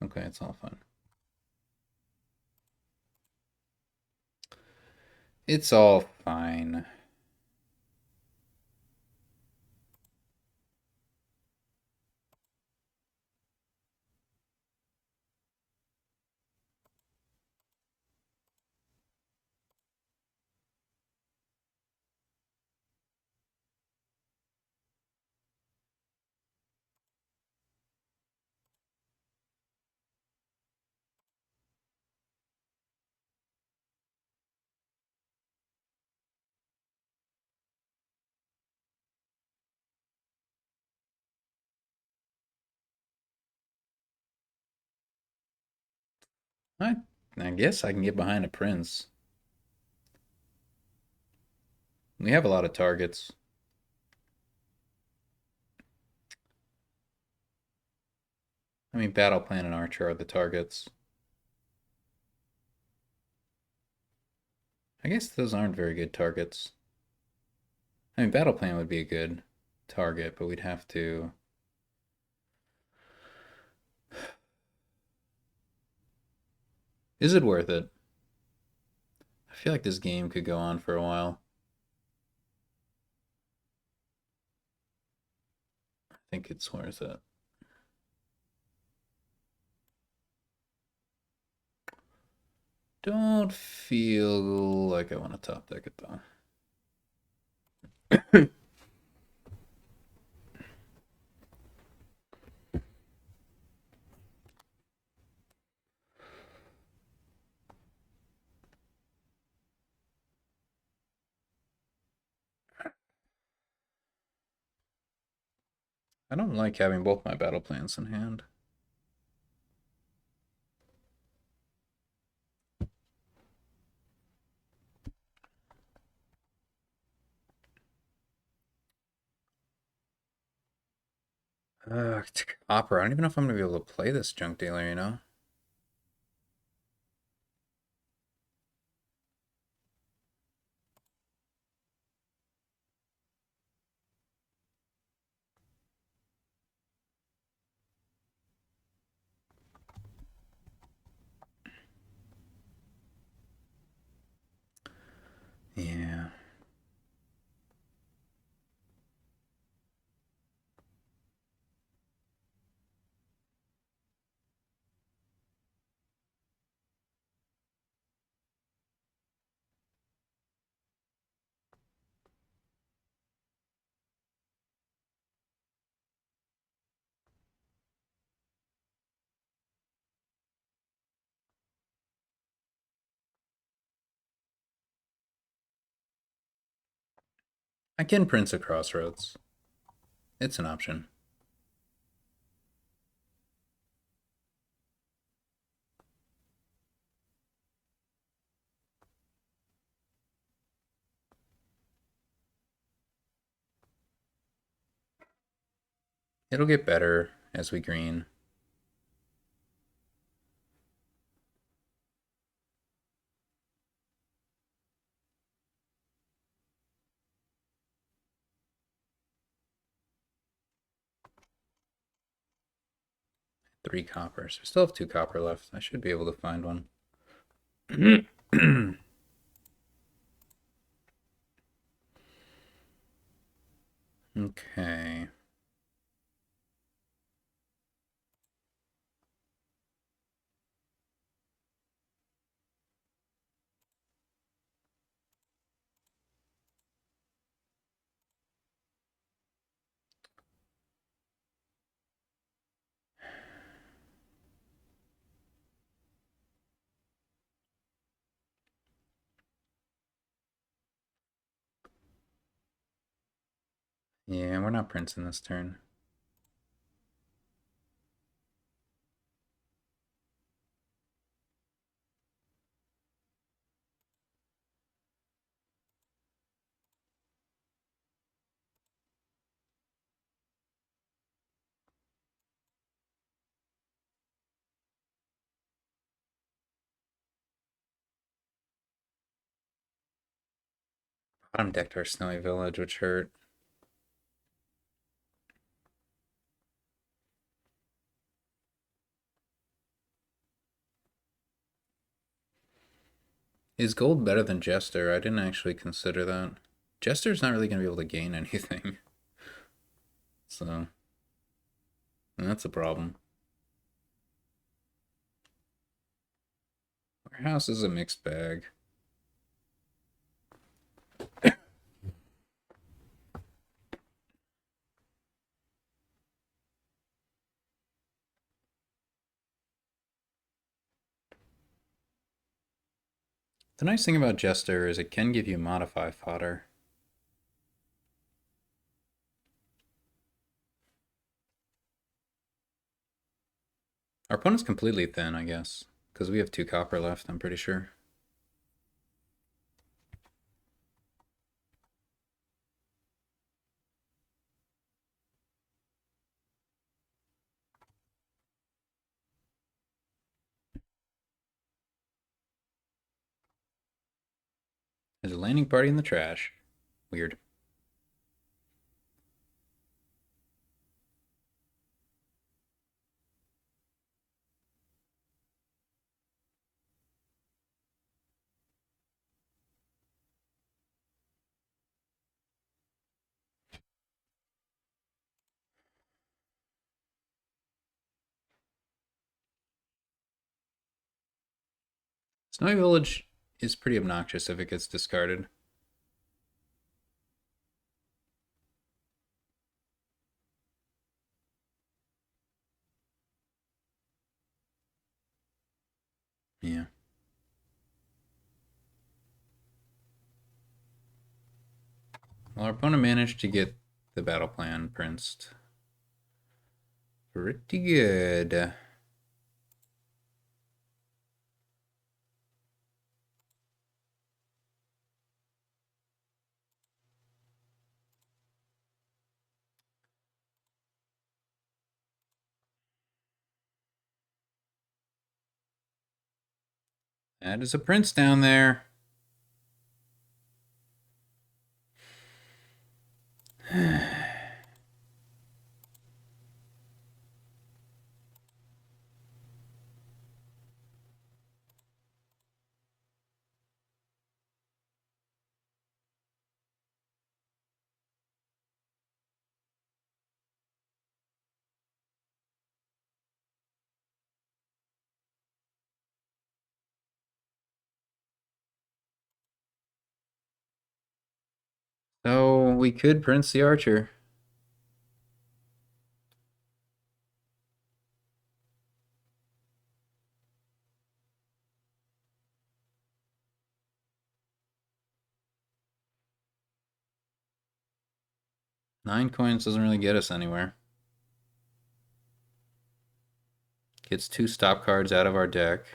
Speaker 1: Okay, it's all fine. It's all fine. I, I guess I can get behind a prince. We have a lot of targets. I mean, battle plan and archer are the targets. I guess those aren't very good targets. I mean, battle plan would be a good target, but we'd have to. Is it worth it? I feel like this game could go on for a while. I think it's worth it. Don't feel like I want to top deck it though. I don't like having both my battle plans in hand. Copper. I don't even know if I'm going to be able to play this junk dealer, you know? Yeah. I can Prince of Crossroads. It's an option. It'll get better as we green. Three coppers. We still have two copper left. I should be able to find one. Okay. Yeah, we're not printing this turn. Bottom decked our Snowy Village, which hurt. Is gold better than Jester? I didn't actually consider that. Jester's not really going to be able to gain anything. So, that's a problem. Our house is a mixed bag. The nice thing about Jester is it can give you modify fodder. Our opponent's completely thin, I guess, because we have 2 copper left, I'm pretty sure. There's a landing party in the trash. Weird. Snowy Village is pretty obnoxious if it gets discarded. Yeah. Well, our opponent managed to get the battle plan printed. Pretty good. That is a prince down there. So we could prince the archer. Nine coins doesn't really get us anywhere. Gets 2 stop cards out of our deck.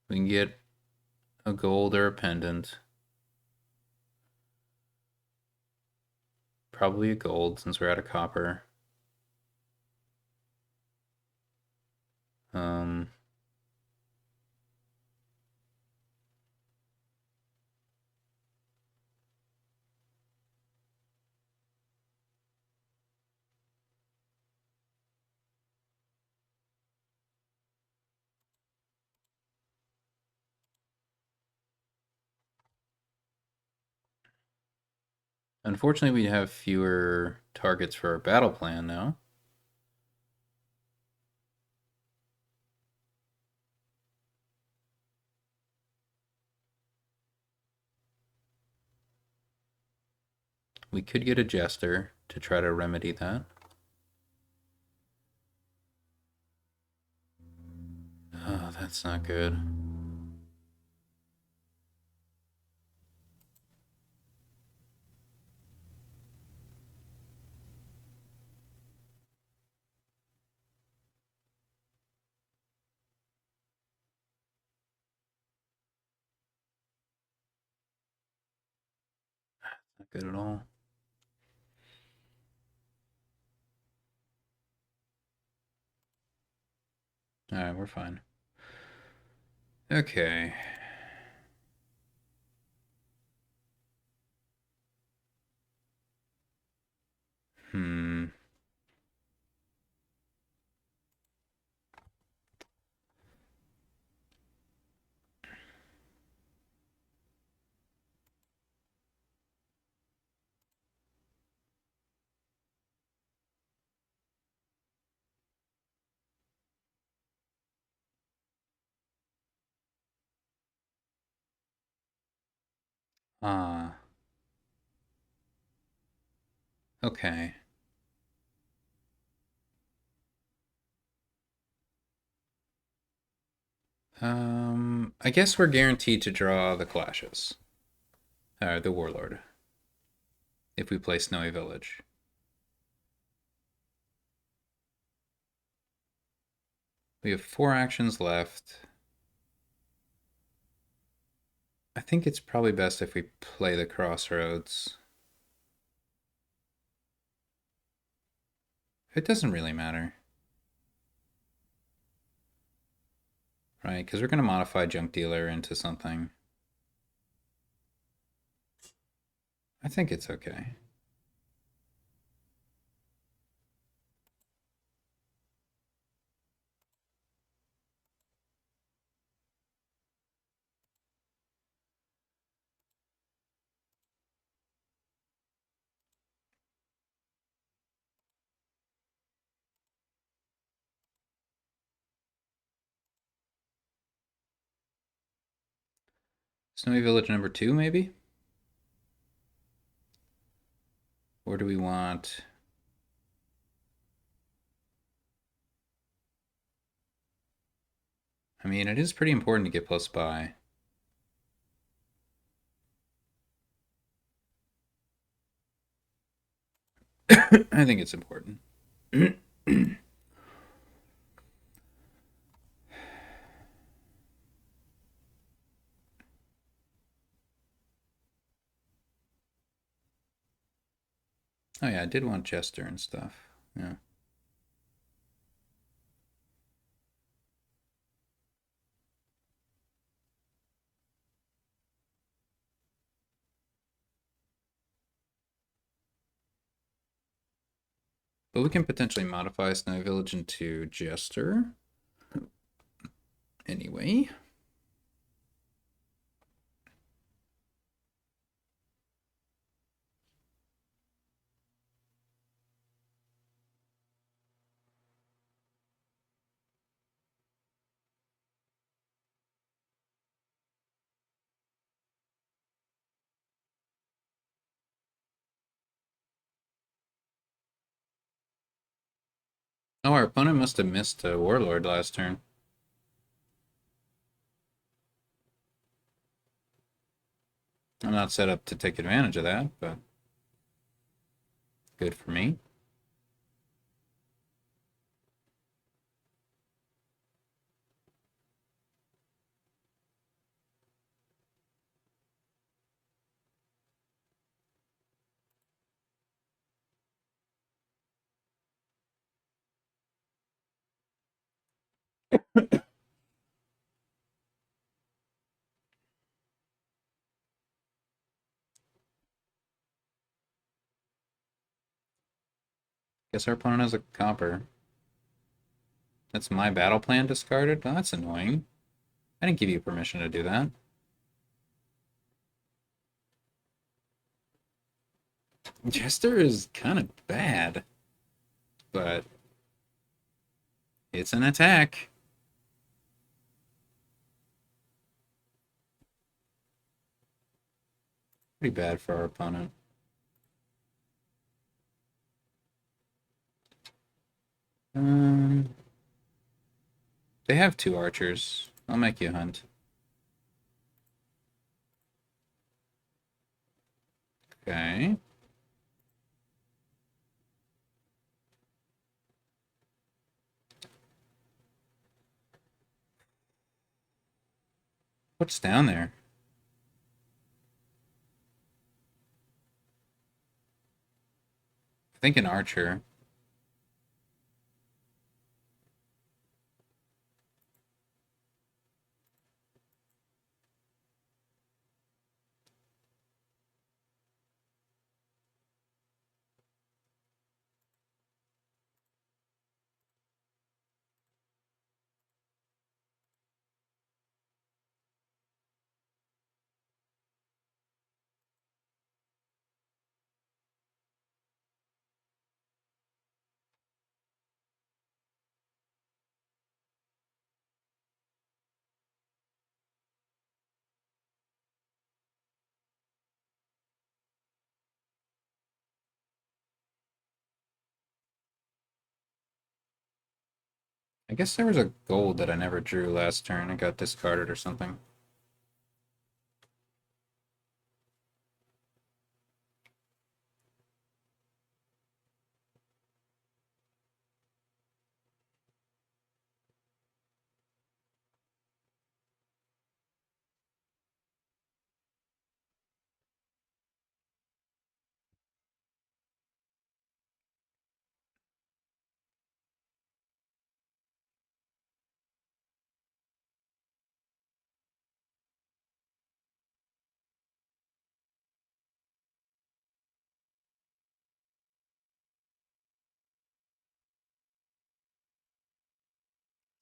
Speaker 1: We can get a gold or a pendant. Probably a gold since we're out of copper. Unfortunately, we have fewer targets for our battle plan now. We could get a jester to try to remedy that. Oh, that's not good. Not good at all. Alright, we're fine. Okay. Hmm. Ah. Okay. I guess we're guaranteed to draw the clashes. The Warlord. If we play Snowy Village. We have 4 actions left. I think it's probably best if we play the Crossroads. It doesn't really matter. Right, because we're going to modify Junk Dealer into something. I think it's okay. Snowy Village number 2, maybe? Or do we want... I mean, it is pretty important to get close by. I think it's important. Oh yeah, I did want Jester and stuff. Yeah. But we can potentially modify Snowy Village into Jester. Anyway. Oh, our opponent must have missed a Warlord last turn. I'm not set up to take advantage of that, but good for me. Guess our opponent has a copper. That's my battle plan discarded? Oh, that's annoying. I didn't give you permission to do that. Jester is kind of bad, but it's an attack. Pretty bad for our opponent. They have 2 archers. I'll make you hunt. Okay. What's down there? think an archer. I guess there was a gold that I never drew last turn. It got discarded or something.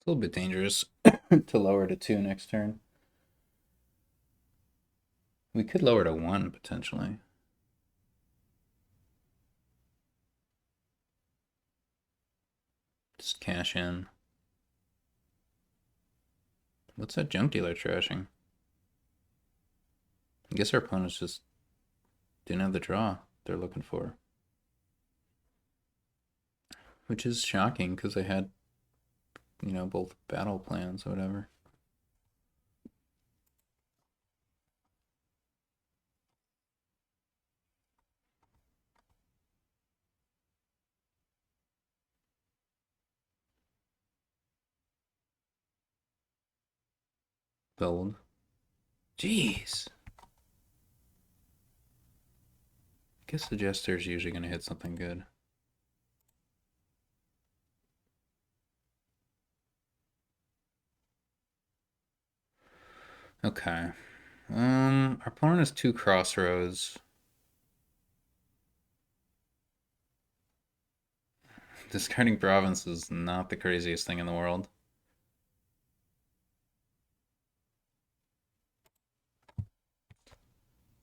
Speaker 1: It's a little bit dangerous to lower to 2 next turn. We could lower to 1 potentially. Just cash in. What's that junk dealer trashing? I guess our opponents just didn't have the draw they're looking for. Which is shocking because they had, both battle plans or whatever. Gold. Jeez. I guess the Jester's usually going to hit something good. Okay. Our opponent has 2 crossroads. Discarding province is not the craziest thing in the world.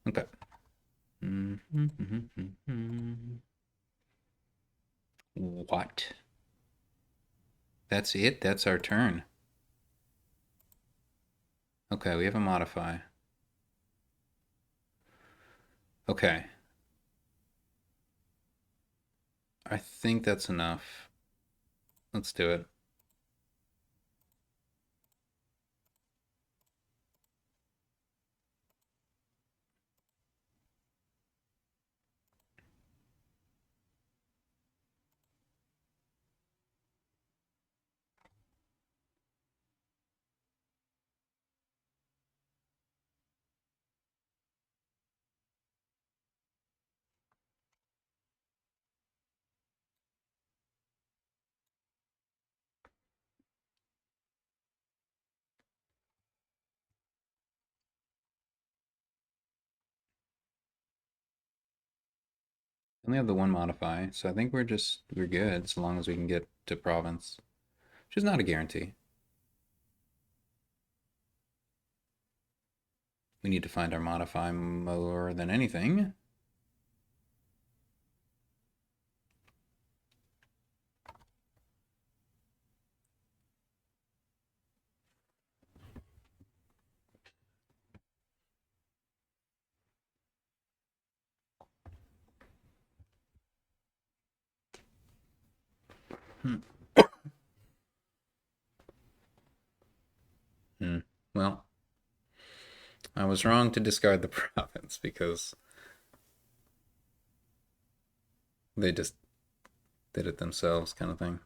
Speaker 1: Okay. What? That's it? That's our turn. Okay, we have a modify. Okay. I think that's enough. Let's do it. We only have the 1 modify, so I think we're good as long as we can get to province, which is not a guarantee. We need to find our modify more than anything. Well, I was wrong to discard the province because they just did it themselves, kind of thing.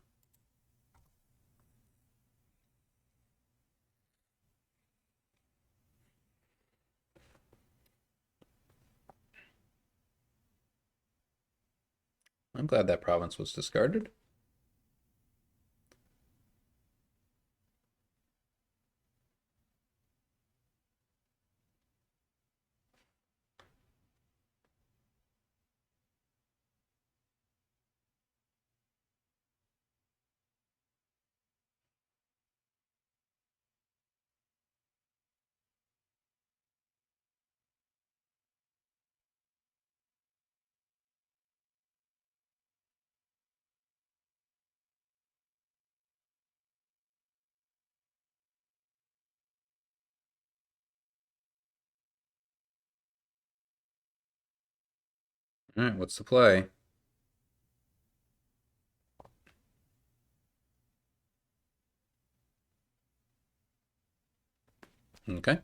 Speaker 1: I'm glad that province was discarded. All right, what's the play? Okay.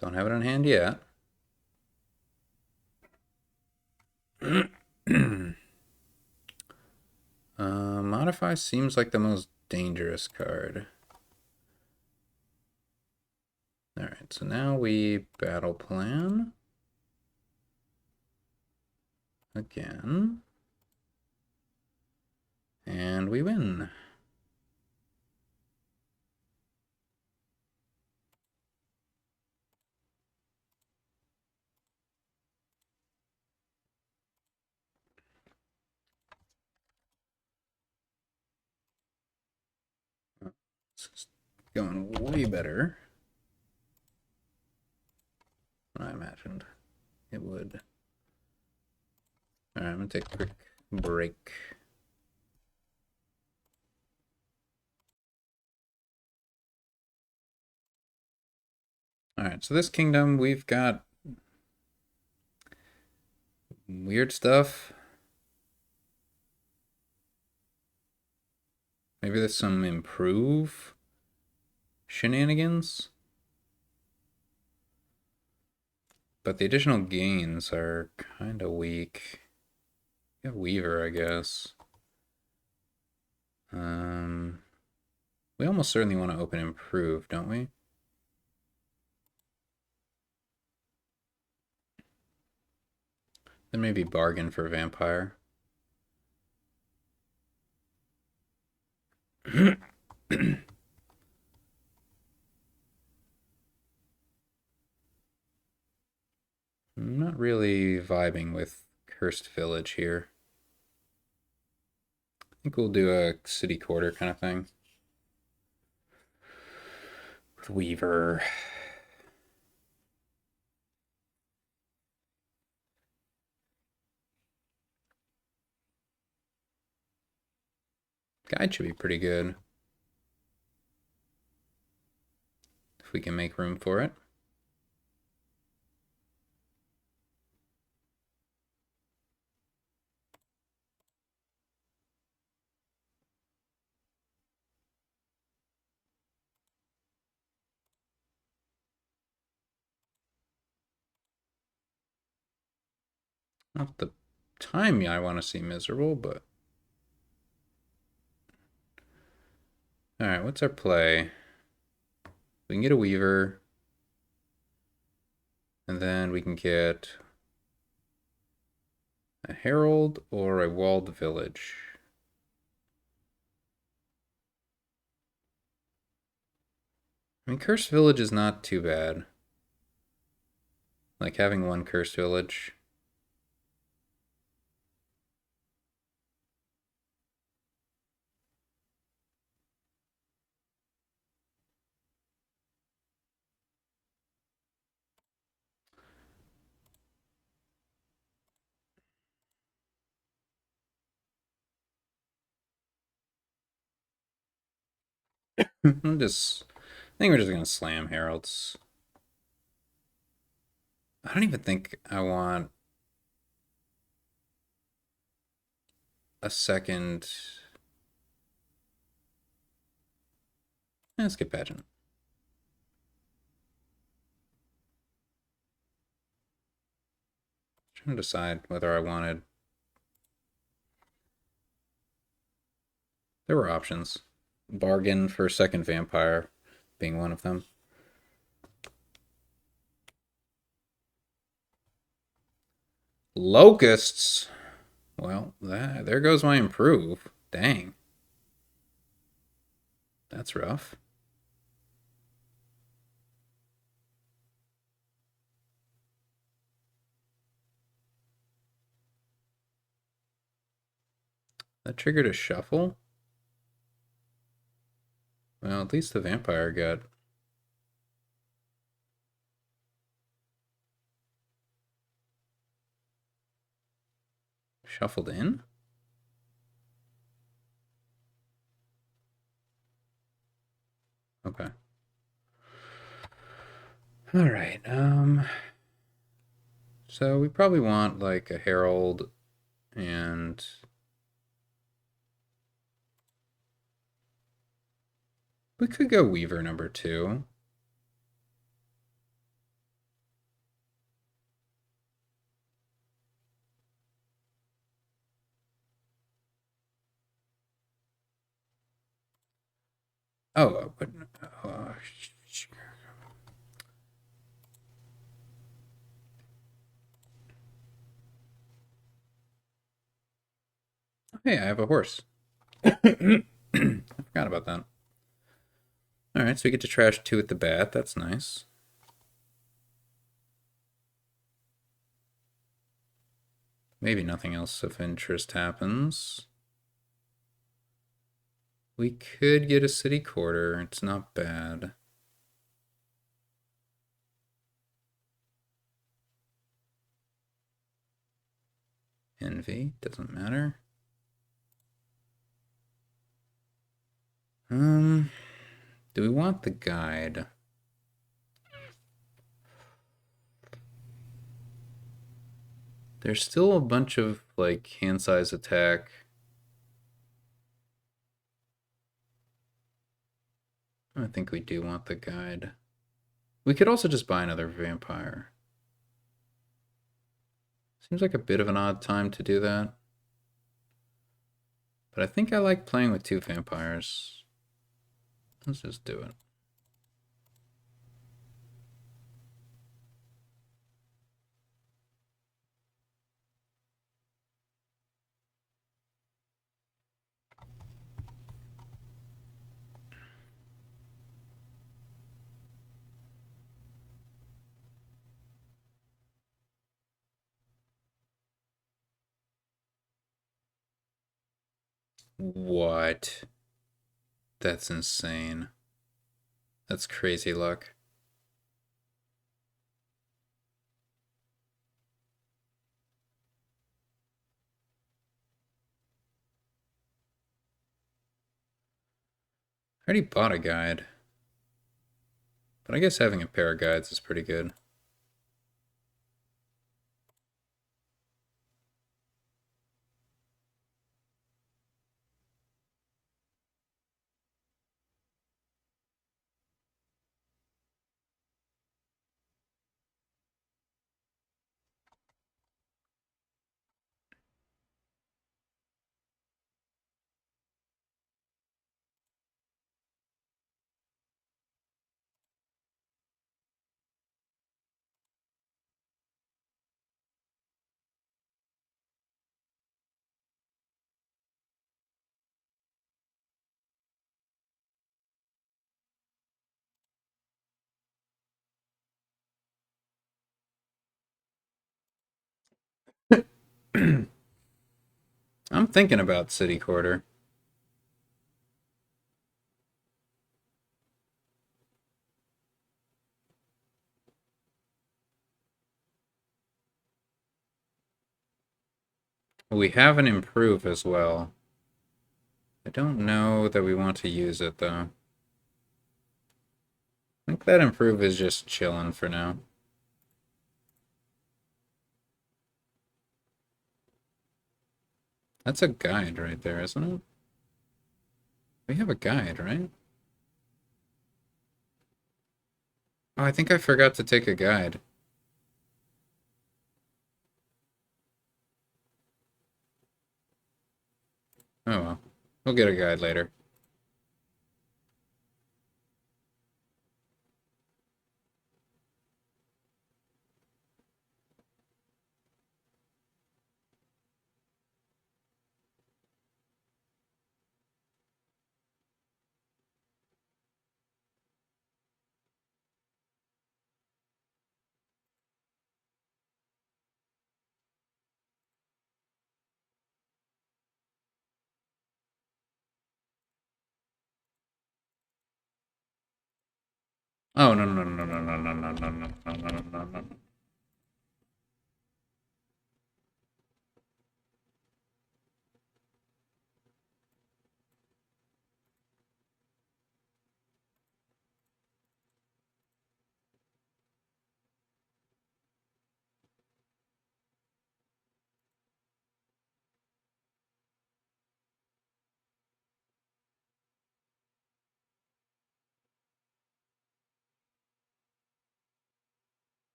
Speaker 1: Don't have it on hand yet. Modify seems like the most dangerous card. Alright, so now we battle plan. Again. And we win. It's going way better than I imagined it would. Alright, I'm gonna take a quick break. Alright, so this kingdom, we've got weird stuff. Maybe there's some improve shenanigans. But the additional gains are kind of weak. Yeah, Weaver, I guess. We almost certainly want to open improve, don't we? Then maybe bargain for vampire. I'm not really vibing with Cursed Village here. I think we'll do a city quarter kind of thing. With Weaver. Guide should be pretty good. If we can make room for it. Not the time I want to see miserable, but... Alright, what's our play? We can get a Weaver. And then we can get a Herald or a Walled Village. I mean, Cursed Village is not too bad. Like having one Cursed Village. I think we're just gonna slam Heralds. I don't even think I want a second. Let's get Pageant. Trying to decide whether I wanted. There were options. Bargain for second vampire being one of them. Locusts. Well, there goes my improve. Dang. That's rough. That triggered a shuffle? Well, at least the vampire got shuffled in? Okay. Alright, so we probably want like a herald and we could go Weaver number 2. Oh, but hey, I have a horse. I forgot about that. Alright, so we get to trash 2 at the bat. That's nice. Maybe nothing else of interest happens. We could get a city quarter. It's not bad. Envy, doesn't matter. Do we want the guide? There's still a bunch of, like, hand size attack. I think we do want the guide. We could also just buy another vampire. Seems like a bit of an odd time to do that. But I think I like playing with 2 vampires. Let's just do it. What? That's insane. That's crazy luck. I already bought a guide. But I guess having a pair of guides is pretty good. I'm thinking about city quarter. We have an improve as well. I don't know that we want to use it though. I think that improve is just chilling for now. That's a guide right there, isn't it? We have a guide, right? Oh, I think I forgot to take a guide. Oh well. We'll get a guide later. Oh, no, no, no, no, no, no, no, no, no, no, no, no, no.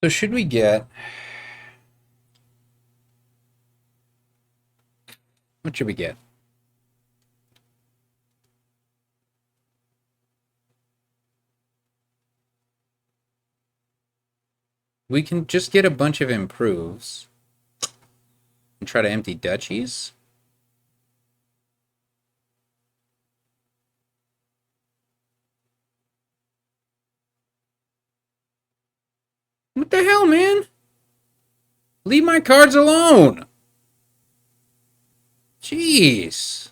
Speaker 1: So should we get... What should we get? We can just get a bunch of improves and try to empty duchies. What the hell, man? Leave my cards alone! Jeez.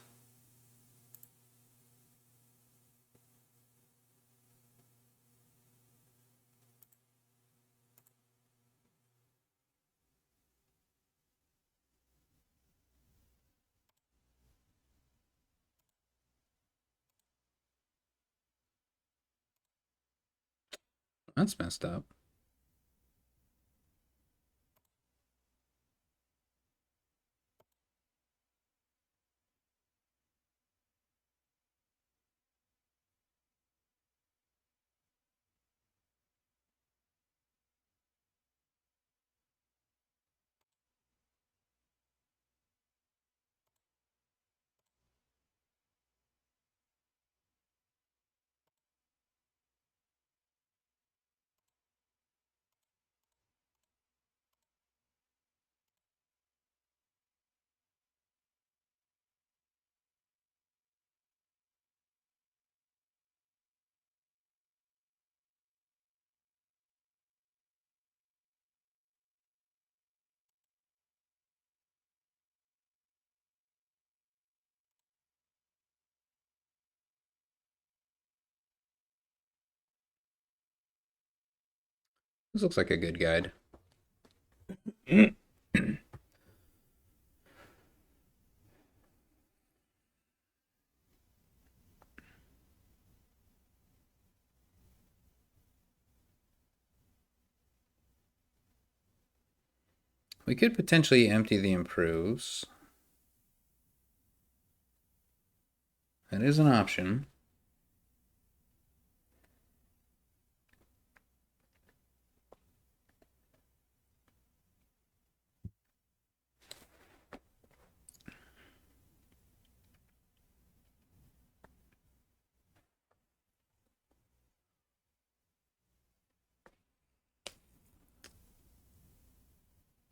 Speaker 1: That's messed up. This looks like a good guide. We could potentially empty the improves. That is an option.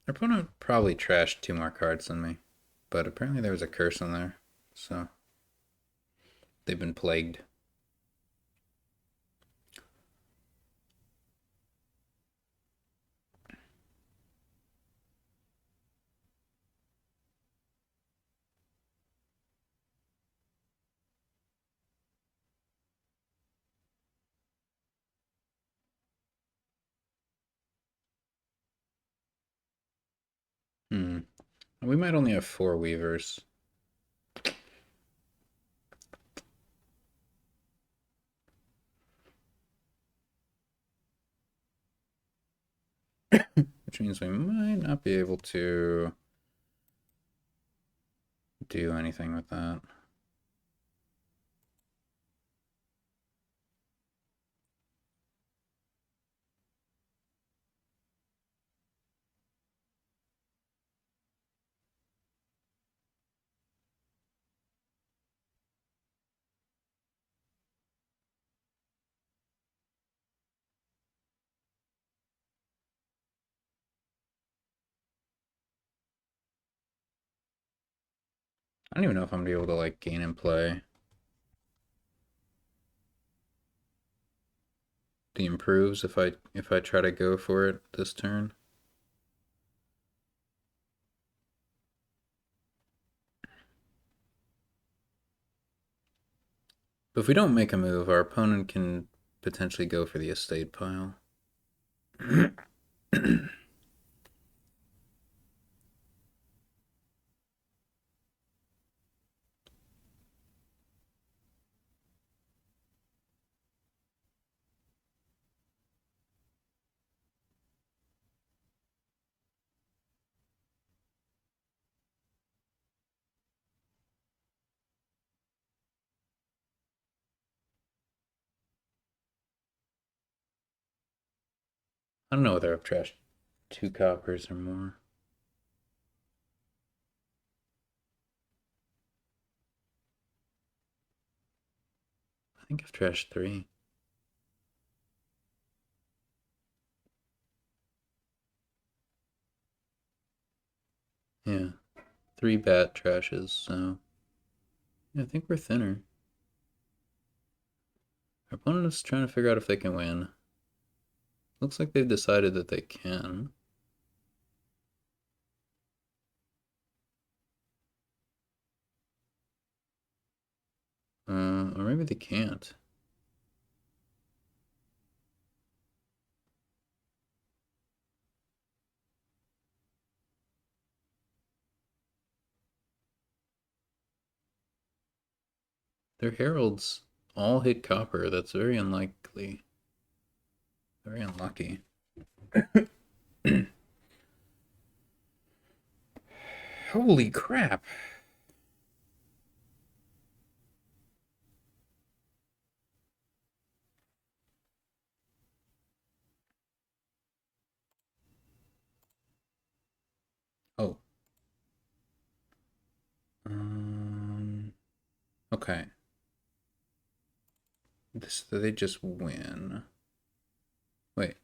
Speaker 1: Our opponent probably trashed 2 more cards than me, but apparently there was a curse in there, so they've been plagued. Hmm. We might only have 4 weavers. Which means we might not be able to do anything with that. I don't even know if I'm gonna be able to like gain and play the improves if I try to go for it this turn. But if we don't make a move, our opponent can potentially go for the estate pile. I don't know whether I've trashed 2 coppers or more. I think I've trashed 3. Yeah, 3 bat trashes, so yeah, I think we're thinner. Our opponent is trying to figure out if they can win. Looks like they've decided that they can. Or maybe they can't. Their heralds all hit copper. That's very unlikely. Very unlucky. Holy crap. Oh. Okay. They just win. Wait.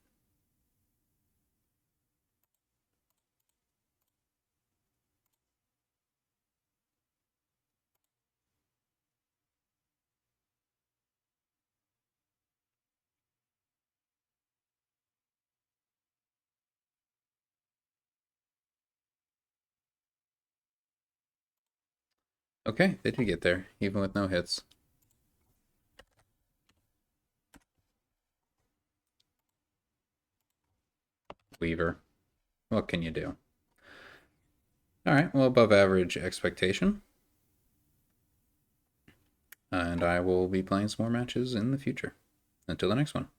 Speaker 1: Okay, they did get there, even with no hits. Weaver. What can you do? Alright, well, above average expectation. And I will be playing some more matches in the future. Until the next one.